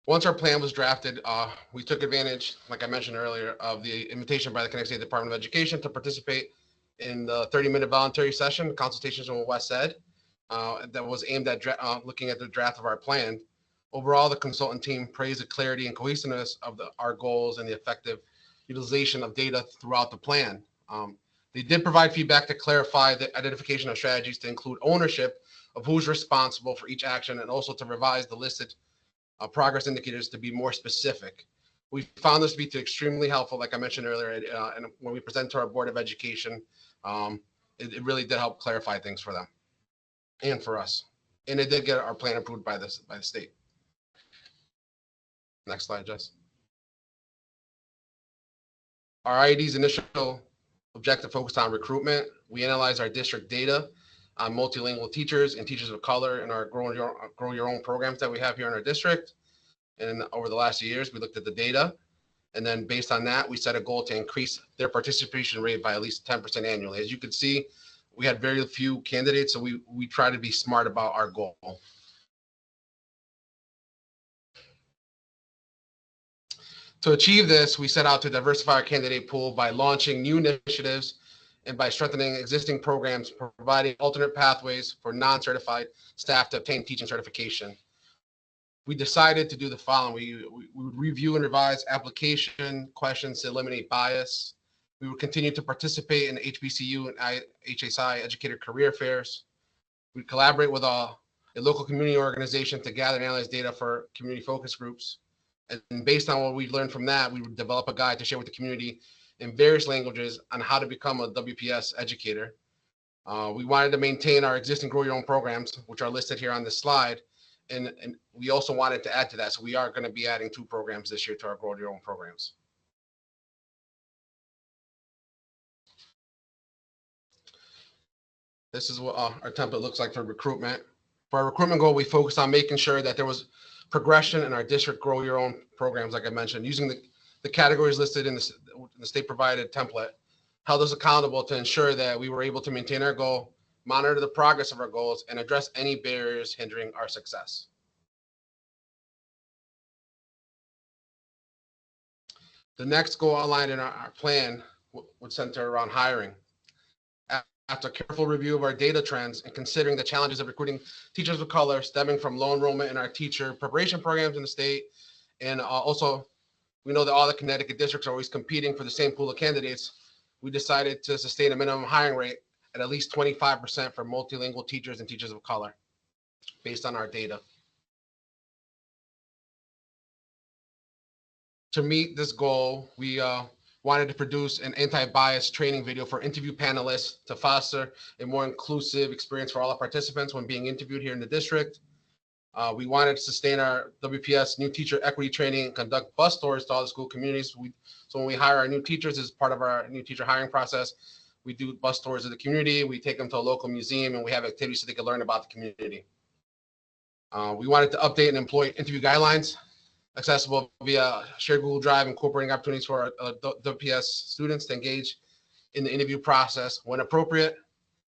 Once our plan was drafted, we took advantage, like I mentioned earlier, of the invitation by the Connecticut State Department of Education to participate in the 30-minute voluntary session, consultations with West Ed, that was aimed at looking at the draft of our plan. Overall, the consultant team praised the clarity and cohesiveness of our goals and the effective utilization of data throughout the plan. They did provide feedback to clarify the identification of strategies to include ownership of who's responsible for each action, and also to revise the listed progress indicators to be more specific. We found this to be extremely helpful, like I mentioned earlier, and when we present to our Board of Education, it really did help clarify things for them and for us. And it did get our plan approved by the state. Next slide, Jess. Our IED's initial objective focused on recruitment. We analyzed our district data on multilingual teachers and teachers of color in our Grow Your Own programs that we have here in our district. And over the last few years, we looked at the data. And then based on that, we set a goal to increase their participation rate by at least 10% annually. As you can see, we had very few candidates, so we try to be smart about our goal. To achieve this, we set out to diversify our candidate pool by launching new initiatives and by strengthening existing programs, providing alternate pathways for non-certified staff to obtain teaching certification. We decided to do the following. We would review and revise application questions to eliminate bias. We would continue to participate in HBCU and HSI educator career fairs. We'd collaborate with a local community organization to gather and analyze data for community focus groups. And based on what we learned from that, we would develop a guide to share with the community in various languages on how to become a WPS educator. We wanted to maintain our existing Grow Your Own programs, which are listed here on this slide. And we also wanted to add to that. So we are going to be adding 2 programs this year to our Grow Your Own programs. This is what our template looks like for recruitment. For our recruitment goal, we focused on making sure that there was progression in our district Grow Your Own programs, like I mentioned, using the categories listed in the state provided template, held us accountable to ensure that we were able to maintain our goal, monitor the progress of our goals, and address any barriers hindering our success. The next goal outlined in our plan would center around hiring. After careful review of our data trends and considering the challenges of recruiting teachers of color stemming from low enrollment in our teacher preparation programs in the state, and also we know that all the Connecticut districts are always competing for the same pool of candidates, we decided to sustain a minimum hiring rate at least 25% for multilingual teachers and teachers of color based on our data. To meet this goal, we wanted to produce an anti-bias training video for interview panelists to foster a more inclusive experience for all our participants when being interviewed here in the district. We wanted to sustain our WPS new teacher equity training and conduct bus tours to all the school communities. So when we hire our new teachers as part of our new teacher hiring process, we do bus tours of the community. We take them to a local museum and we have activities so they can learn about the community. We wanted to update and employ interview guidelines accessible via shared Google Drive, incorporating opportunities for our WPS students to engage in the interview process when appropriate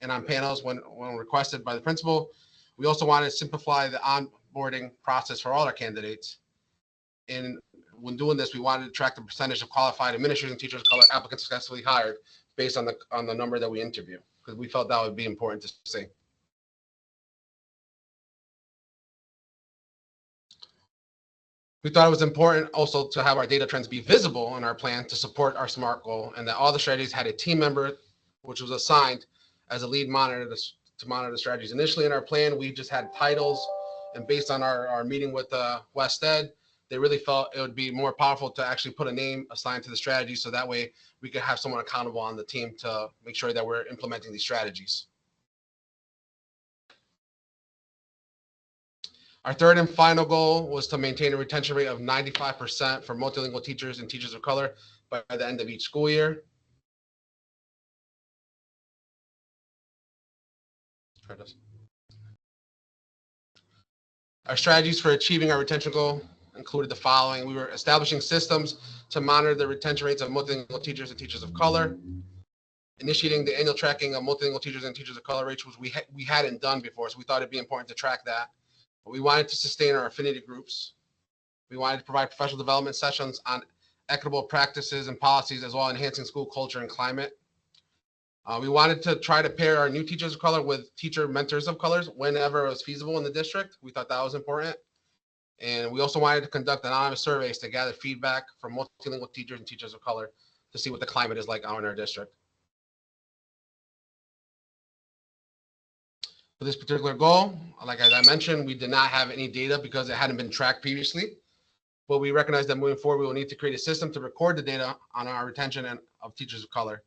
and on panels when requested by the principal. We also wanted to simplify the onboarding process for all our candidates. And when doing this, we wanted to track the percentage of qualified administrators and teachers of color applicants successfully hired based on the number that we interview, because we felt that would be important to see. We thought it was important also to have our data trends be visible in our plan to support our SMART goal, and that all the strategies had a team member, which was assigned as a lead monitor to monitor the strategies. Initially in our plan, we just had titles, and based on our meeting with West Ed, they really felt it would be more powerful to actually put a name assigned to the strategy, so that way we could have someone accountable on the team to make sure that we're implementing these strategies. Our third and final goal was to maintain a retention rate of 95% for multilingual teachers and teachers of color by the end of each school year. Our strategies for achieving our retention goal included the following. We were establishing systems to monitor the retention rates of multilingual teachers and teachers of color, initiating the annual tracking of multilingual teachers and teachers of color rates, which we hadn't done before, so we thought it'd be important to track that. But we wanted to sustain our affinity groups. We wanted to provide professional development sessions on equitable practices and policies, as well as enhancing school culture and climate. We wanted to try to pair our new teachers of color with teacher mentors of colors whenever it was feasible in the district. We thought that was important. And we also wanted to conduct anonymous surveys to gather feedback from multilingual teachers and teachers of color to see what the climate is like out in our district. For this particular goal, like as I mentioned, we did not have any data because it hadn't been tracked previously. But we recognize that moving forward, we will need to create a system to record the data on our retention of teachers of color.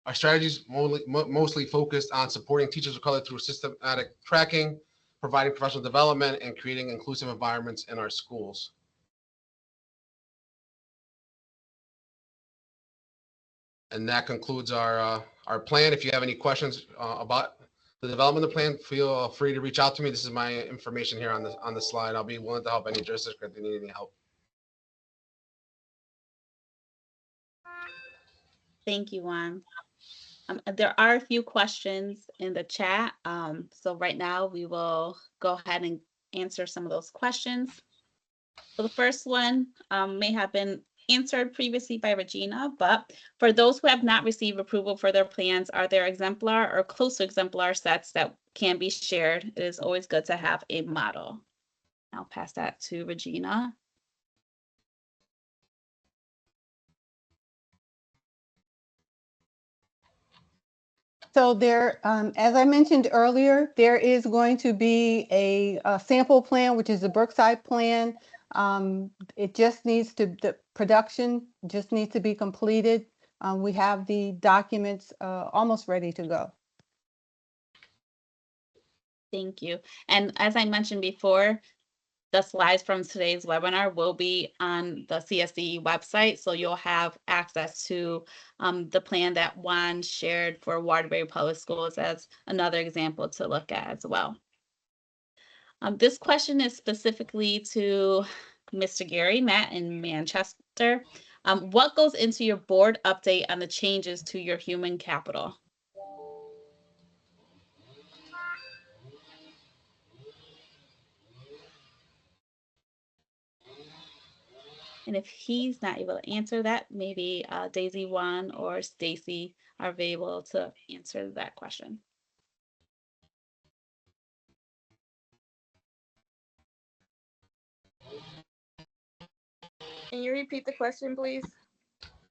Our strategies mostly focused on supporting teachers of color through systematic tracking, providing professional development, and creating inclusive environments in our schools. And that concludes our plan. If you have any questions about the development of the plan, feel free to reach out to me. This is my information here on the slide. I'll be willing to help any district if they need any help. Thank you, Juan. There are a few questions in the chat. So right now we will go ahead and answer some of those questions. So the first one may have been answered previously by Regina, but for those who have not received approval for their plans, are there exemplar or close to exemplar sets that can be shared? It is always good to have a model. I'll pass that to Regina. So there, as I mentioned earlier, there is going to be a sample plan, which is the Brookside plan. It just needs to, the production just needs to be completed. We have the documents almost ready to go. Thank you. And as I mentioned before, the slides from today's webinar will be on the CSDE website, so you'll have access to the plan that Juan shared for Waterbury Public Schools as another example to look at as well. This question is specifically to Mr. Gary Matt in Manchester. What goes into your board update on the changes to your human capital? And if he's not able to answer that, maybe Daisy, Juan, or Stacy are available to answer that question. Can you repeat the question, please?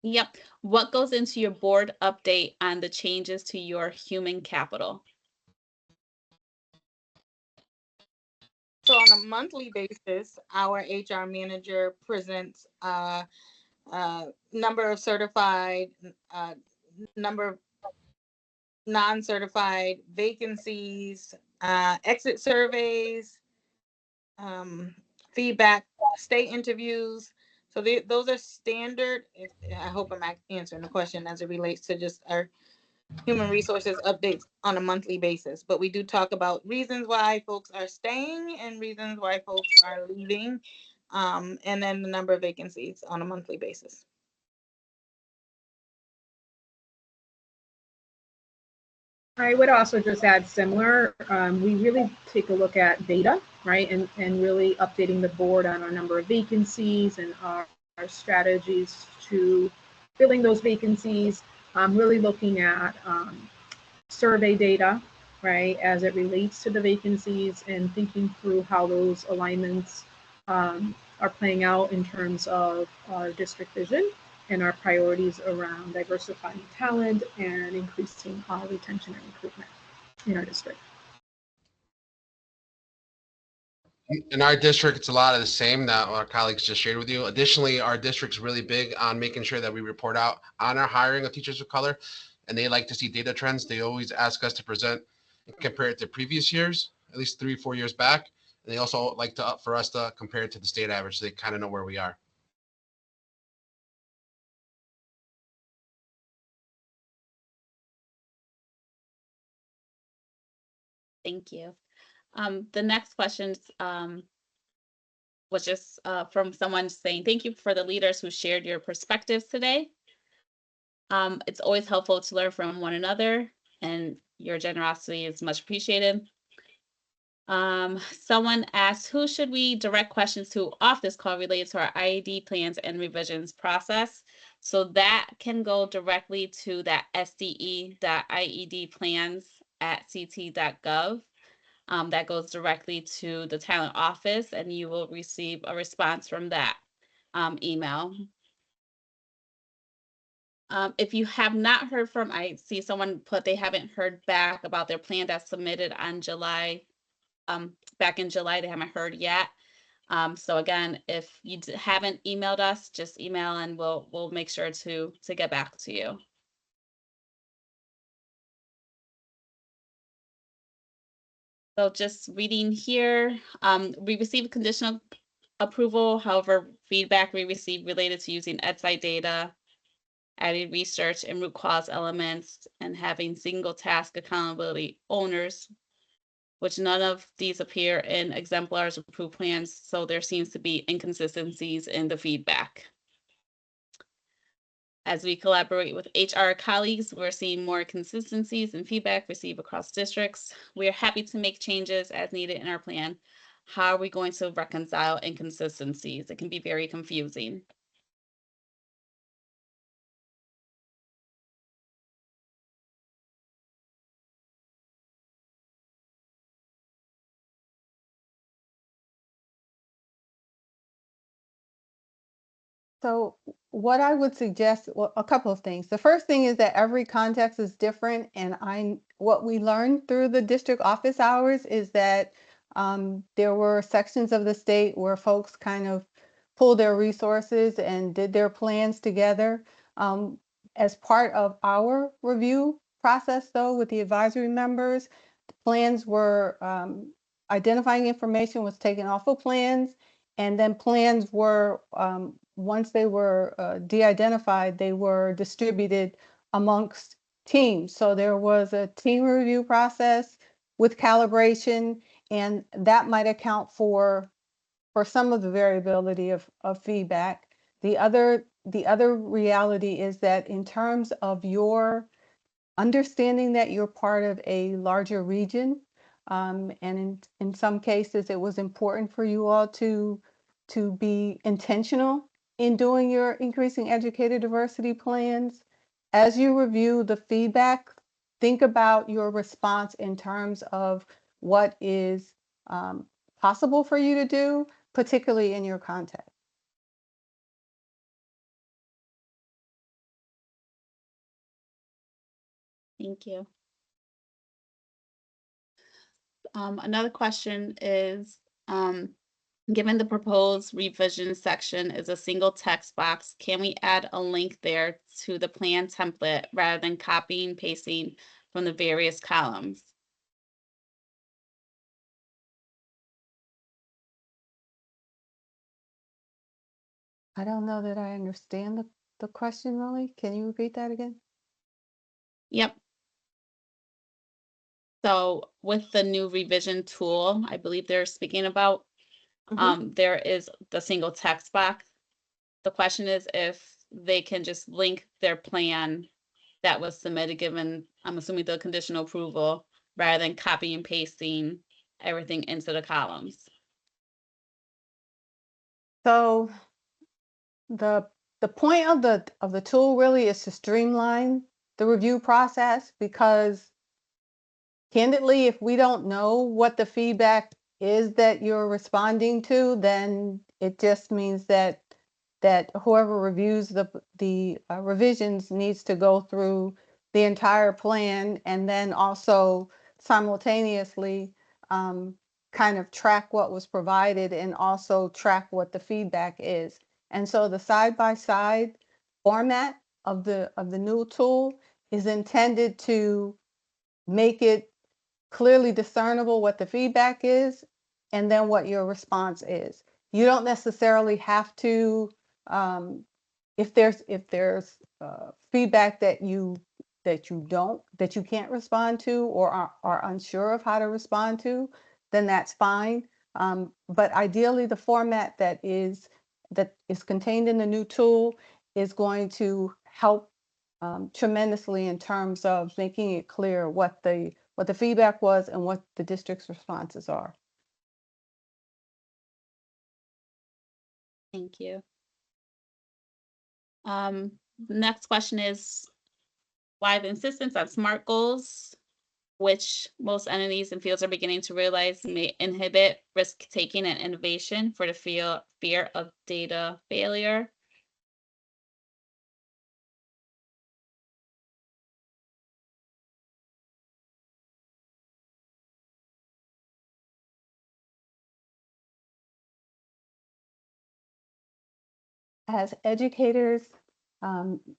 Yep. What goes into your board update on the changes to your human capital? So on a monthly basis, our HR manager presents number of certified, number of non-certified vacancies, exit surveys, feedback, state interviews. So those are standard. I hope I'm answering the question as it relates to just our human resources updates on a monthly basis. But we do talk about reasons why folks are staying and reasons why folks are leaving, and then the number of vacancies on a monthly basis. I would also just add similar, we really take a look at data, right? And really updating the board on our number of vacancies and our strategies to filling those vacancies, really looking at survey data, right, as it relates to the vacancies and thinking through how those alignments are playing out in terms of our district vision and our priorities around diversifying talent and increasing our retention and recruitment in our district. In our district, it's a lot of the same that our colleagues just shared with you. Additionally, our district's really big on making sure that we report out on our hiring of teachers of color, and they like to see data trends. They always ask us to present and compare it to previous years, at least 3 or 4 years back. And they also like for us to compare it to the state average, so they kind of know where we are. Thank you. The next question was just from someone saying, thank you for the leaders who shared your perspectives today. It's always helpful to learn from one another, and your generosity is much appreciated. Someone asked, who should we direct questions to off this call related to our IED plans and revisions process? So that can go directly to that sde.iedplans@ct.gov. That goes directly to the talent office, and you will receive a response from that email. If you have not heard from, I see someone put they haven't heard back about their plan that's submitted on July, back in July, they haven't heard yet. So again, if you haven't emailed us, just email and we'll make sure to get back to you. So just reading here, we received conditional approval. However, feedback we received related to using EdSite data, adding research and root cause elements, and having single task accountability owners, which none of these appear in exemplars approved plans. So there seems to be inconsistencies in the feedback. As we collaborate with HR colleagues, we're seeing more consistencies in feedback received across districts. We are happy to make changes as needed in our plan. How are we going to reconcile inconsistencies? It can be very confusing. So what I would suggest, well, a couple of things. The first thing is that every context is different, and what we learned through the district office hours is that there were sections of the state where folks kind of pulled their resources and did their plans together. As part of our review process, though, with the advisory members, the plans were identifying information was taken off of plans, and then plans were once they were de-identified, they were distributed amongst teams. So there was a team review process with calibration, and that might account for some of the variability of feedback. The other reality is that in terms of your understanding that you're part of a larger region, and in some cases it was important for you all to be intentional in doing your increasing educator diversity plans. As you review the feedback, think about your response in terms of what is possible for you to do, particularly in your context. Thank you. Another question is, given the proposed revision section is a single text box, can we add a link there to the plan template rather than copying and pasting from the various columns? I don't know that I understand the question really. Can you repeat that again? Yep. So with the new revision tool, I believe they're speaking about, there is the single text box. The question is if they can just link their plan that was submitted, given, I'm assuming, the conditional approval, rather than copy and pasting everything into the columns. So the point of the tool really is to streamline the review process, because candidly, if we don't know what the feedback is that you're responding to, then it just means that whoever reviews the revisions needs to go through the entire plan, and then also simultaneously kind of track what was provided and also track what the feedback is. And so the side-by-side format of the new tool is intended to make it clearly discernible what the feedback is and then what your response is. You don't necessarily have to, if there's feedback that you can't respond to or are unsure of how to respond to, then that's fine. But ideally, the format that is contained in the new tool is going to help tremendously in terms of making it clear what the feedback was and what the district's responses are. Thank you. Next question is, why the insistence on SMART goals, which most entities and fields are beginning to realize may inhibit risk-taking and innovation for the fear of data failure? As educators,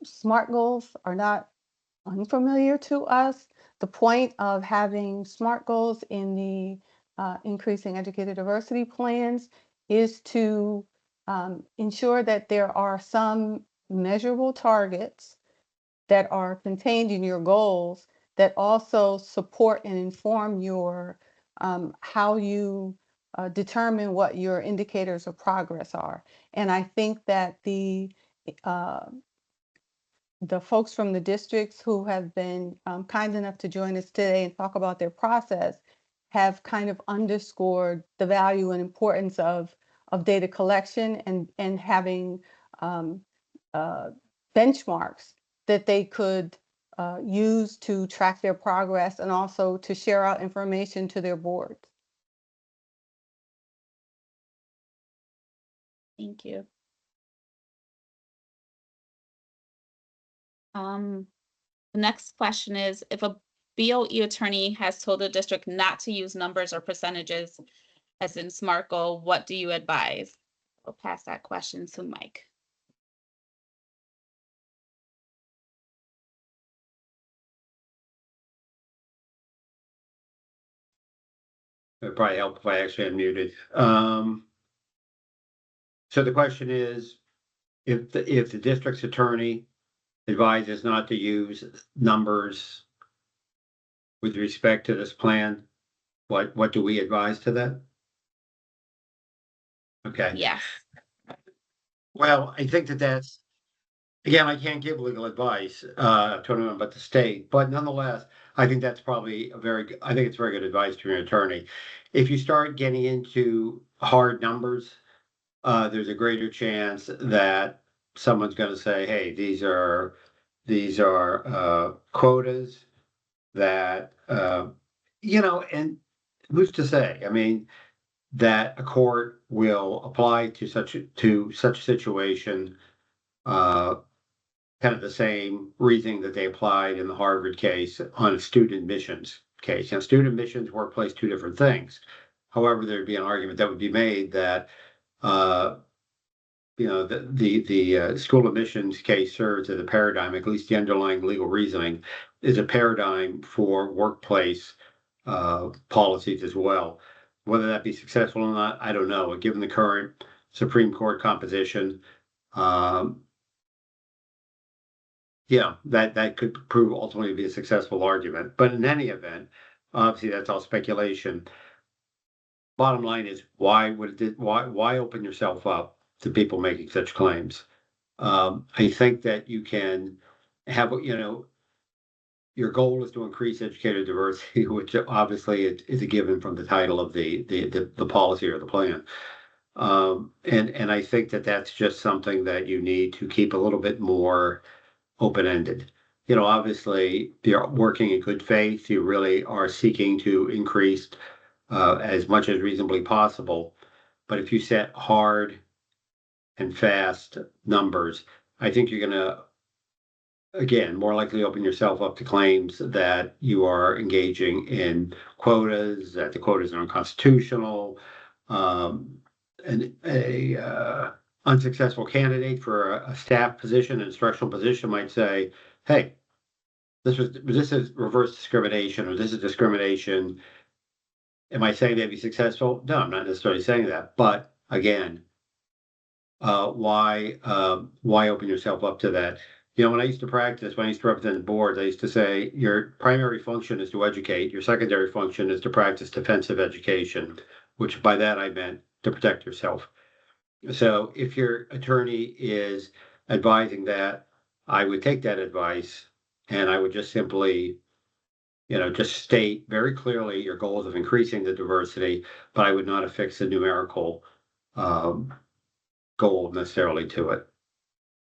SMART goals are not unfamiliar to us. The point of having SMART goals in the increasing educator diversity plans is to ensure that there are some measurable targets that are contained in your goals that also support and inform your how you determine what your indicators of progress are. And I think that the folks from the districts who have been kind enough to join us today and talk about their process have kind of underscored the value and importance of data collection and having benchmarks that they could use to track their progress and also to share out information to their boards. Thank you. The next question is, if a BOE attorney has told the district not to use numbers or percentages as in SMART goal, what do you advise? I'll pass that question to Mike. It'd probably help if I actually unmuted. So the question is, if the district's attorney advises not to use numbers with respect to this plan, what do we advise to that? Okay. Yes. Well, I think that's, again, I can't give legal advice to anyone but the state, but nonetheless, I think that's probably I think it's very good advice to an attorney. If you start getting into hard numbers, there's a greater chance that someone's going to say, hey, these are quotas that, and who's to say? I mean, that a court will apply to such situation, kind of the same reasoning that they applied in the Harvard case on a student admissions case. Now, student admissions, workplace, two different things. However, there'd be an argument that would be made that, the school admissions case serves as a paradigm, at least the underlying legal reasoning is a paradigm for workplace policies as well. Whether that be successful or not, I don't know. Given the current Supreme Court composition, that could prove ultimately to be a successful argument. But in any event, obviously that's all speculation. Bottom line is, why open yourself up to people making such claims? I think that you can have, your goal is to increase educator diversity, which obviously is a given from the title of the policy or the plan. And I think that that's just something that you need to keep a little bit more open-ended. Obviously, you're working in good faith. You really are seeking to increase as much as reasonably possible. But if you set hard and fast numbers, I think you're going to, again, more likely open yourself up to claims that you are engaging in quotas, that the quotas are unconstitutional, and a unsuccessful candidate for a staff position, an instructional position might say, hey, this is reverse discrimination, or this is discrimination. Am I saying they'd be successful? No, I'm not necessarily saying that. But again, why open yourself up to that? When I used to practice, when I used to represent the board, I used to say your primary function is to educate. Your secondary function is to practice defensive education, which by that I meant to protect yourself. So if your attorney is advising that, I would take that advice and I would just simply, just state very clearly your goals of increasing the diversity, but I would not affix a numerical goal necessarily to it.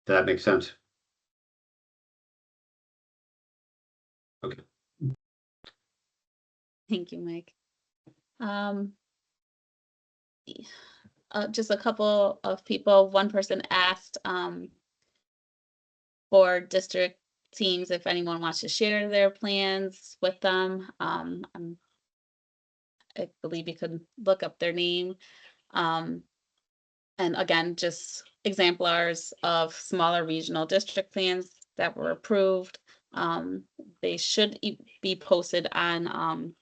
Does that make sense? Okay. Thank you, Mike. Just a couple of people. One person asked for district teams if anyone wants to share their plans with them. I believe you could look up their name. And again, just exemplars of smaller regional district plans that were approved. They should be posted on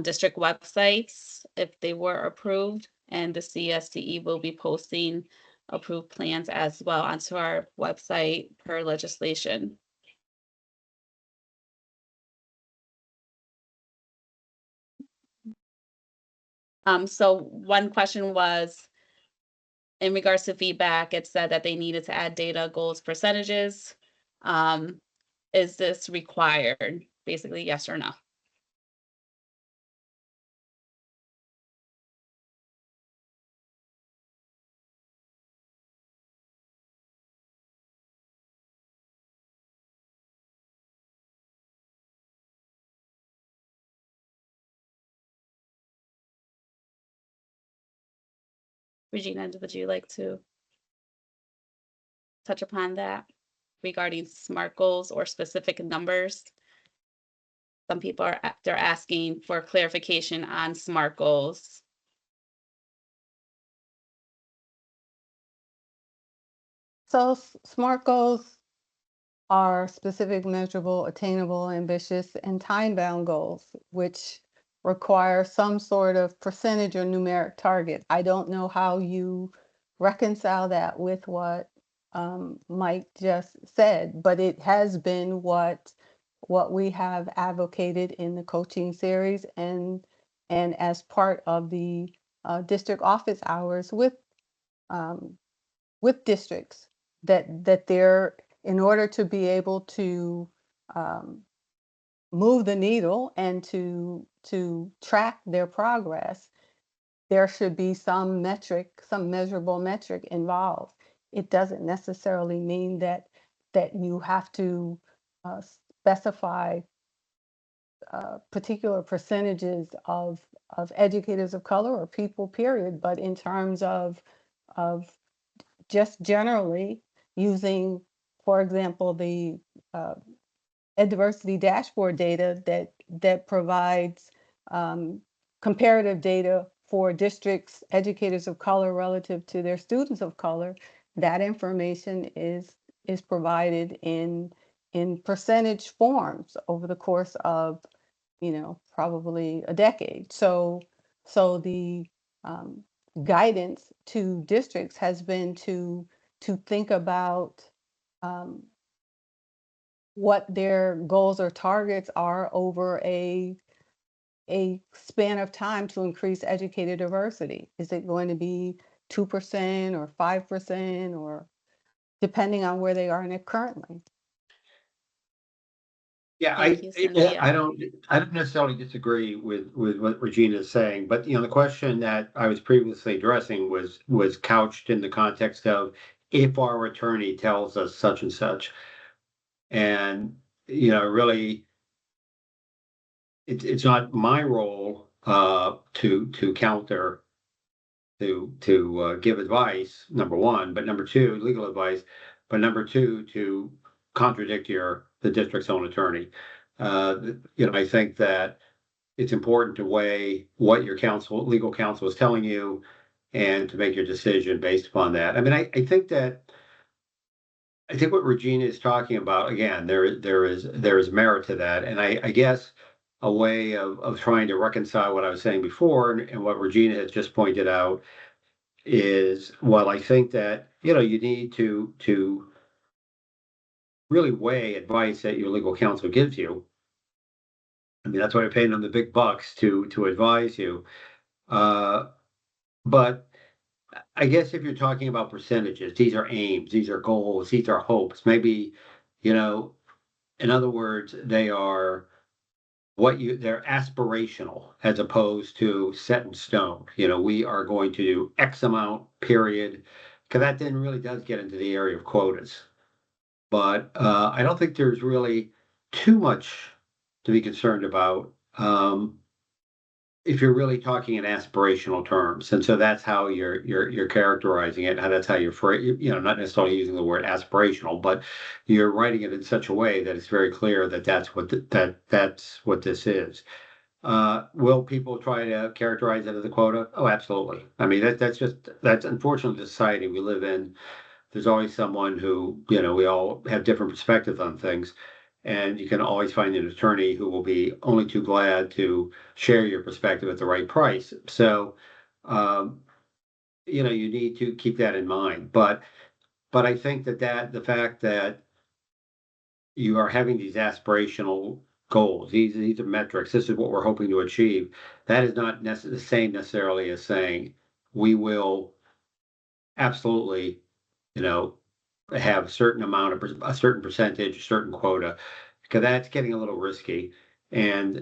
district websites if they were approved, and the CSDE will be posting approved plans as well onto our website per legislation. So one question was, in regards to feedback, it said that they needed to add data, goals, percentages. Is this required? Basically, yes or no? Regina, would you like to touch upon that? regarding SMART goals or specific numbers. Some people they're asking for clarification on SMART goals. So SMART goals are specific, measurable, attainable, ambitious, and time-bound goals, which require some sort of percentage or numeric target. I don't know how you reconcile that with what Mike just said, but it has been what we have advocated in the coaching series and as part of the district office hours with districts, that they're, in order to be able to move the needle and to track their progress, there should be some metric, some measurable metric involved. It doesn't necessarily mean that you have to specify particular percentages of educators of color or people, period, but in terms of just generally using, for example, the Ed Diversity dashboard data that provides comparative data for districts, educators of color relative to their students of color. That information is provided in percentage forms over the course of, probably a decade. So the guidance to districts has been to think about what their goals or targets are over a span of time to increase educator diversity. Is it going to be 2% or 5%, or depending on where they are in it currently? Yeah, Thank you, Cynthia. I don't necessarily disagree with what Regina is saying, but the question that I was previously addressing was couched in the context of, if our attorney tells us such and such, and really, it's not my role to counter, to give advice, number one, but number two, legal advice, but number two, to contradict the district's own attorney. I think that it's important to weigh what your legal counsel is telling you and to make your decision based upon that. I mean, I think what Regina is talking about, again, there is merit to that. And I guess a way of trying to reconcile what I was saying before and what Regina has just pointed out is, while I think that, you need to really weigh advice that your legal counsel gives you. I mean, that's why I pay them the big bucks to advise you. But I guess if you're talking about percentages, these are aims, these are goals, these are hopes. Maybe, in other words, they are they're aspirational as opposed to set in stone. We are going to do X amount, period. Because that then really does get into the area of quotas. But I don't think there's really too much to be concerned about if you're really talking in aspirational terms. And so that's how you're characterizing it. That's how you're not necessarily using the word aspirational, but you're writing it in such a way that it's very clear that that's what this is. Will people try to characterize it as a quota? Oh, absolutely. I mean, that's unfortunately the society we live in. There's always someone who, we all have different perspectives on things. And you can always find an attorney who will be only too glad to share your perspective at the right price. So, you need to keep that in mind. But I think that the fact that you are having these aspirational goals, these are metrics, this is what we're hoping to achieve, that is not the same necessarily as saying we will absolutely, have a certain amount of a certain percentage, a certain quota, because that's getting a little risky. And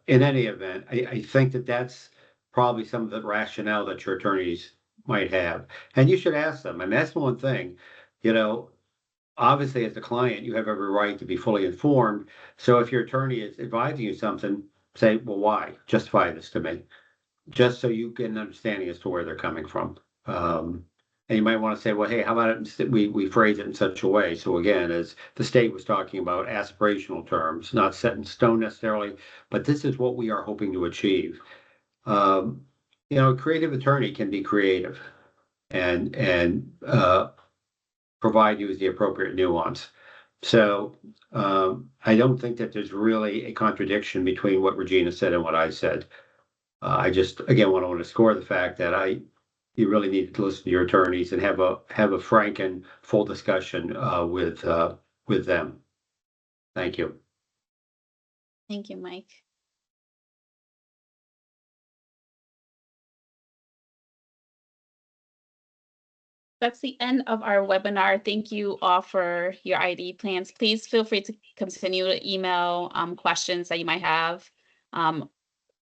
in any event, I think that's probably some of the rationale that your attorneys might have. And you should ask them. I mean, that's one thing, obviously as a client, you have every right to be fully informed. So if your attorney is advising you something, say, well, why? Justify this to me, just so you get an understanding as to where they're coming from. And you might want to say, well, hey, how about we phrase it in such a way? So again, as the state was talking about aspirational terms, not set in stone necessarily, but this is what we are hoping to achieve. A creative attorney can be creative and provide you with the appropriate nuance. So I don't think that there's really a contradiction between what Regina said and what I said. I just, again, want to underscore the fact that you really need to listen to your attorneys and have a frank and full discussion with them. Thank you. Thank you, Mike. That's the end of our webinar. Thank you all for your ID plans. Please feel free to continue to email questions that you might have.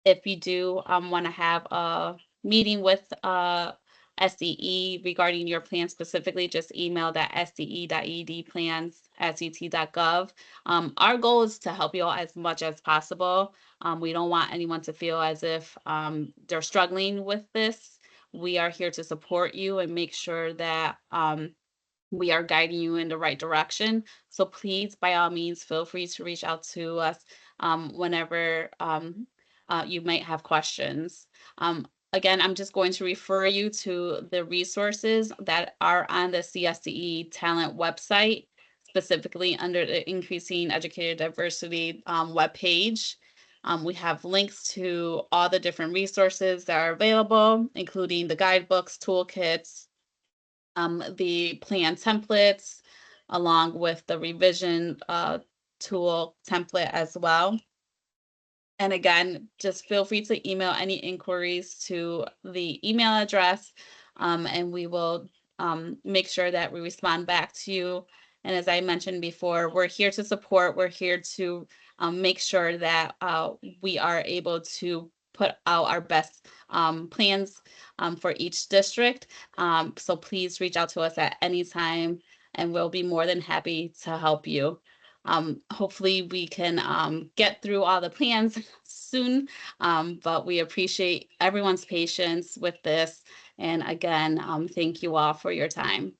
If you do want to have a meeting with SDE regarding your plan specifically, just email that sde.edplans@ut.gov. Our goal is to help you all as much as possible. We don't want anyone to feel as if they're struggling with this. We are here to support you and make sure that we are guiding you in the right direction. So please, by all means, feel free to reach out to us whenever you might have questions. Again, I'm just going to refer you to the resources that are on the CSDE Talent website, specifically under the Increasing Educator Diversity webpage. We have links to all the different resources that are available, including the guidebooks, toolkits, the plan templates, along with the revision tool template as well. And again, just feel free to email any inquiries to the email address, and we will make sure that we respond back to you. And as I mentioned before, we're here to support. We're here to make sure that we are able to put out our best plans for each district. So please reach out to us at any time, and we'll be more than happy to help you. Hopefully we can get through all the plans soon, but we appreciate everyone's patience with this. And again, thank you all for your time.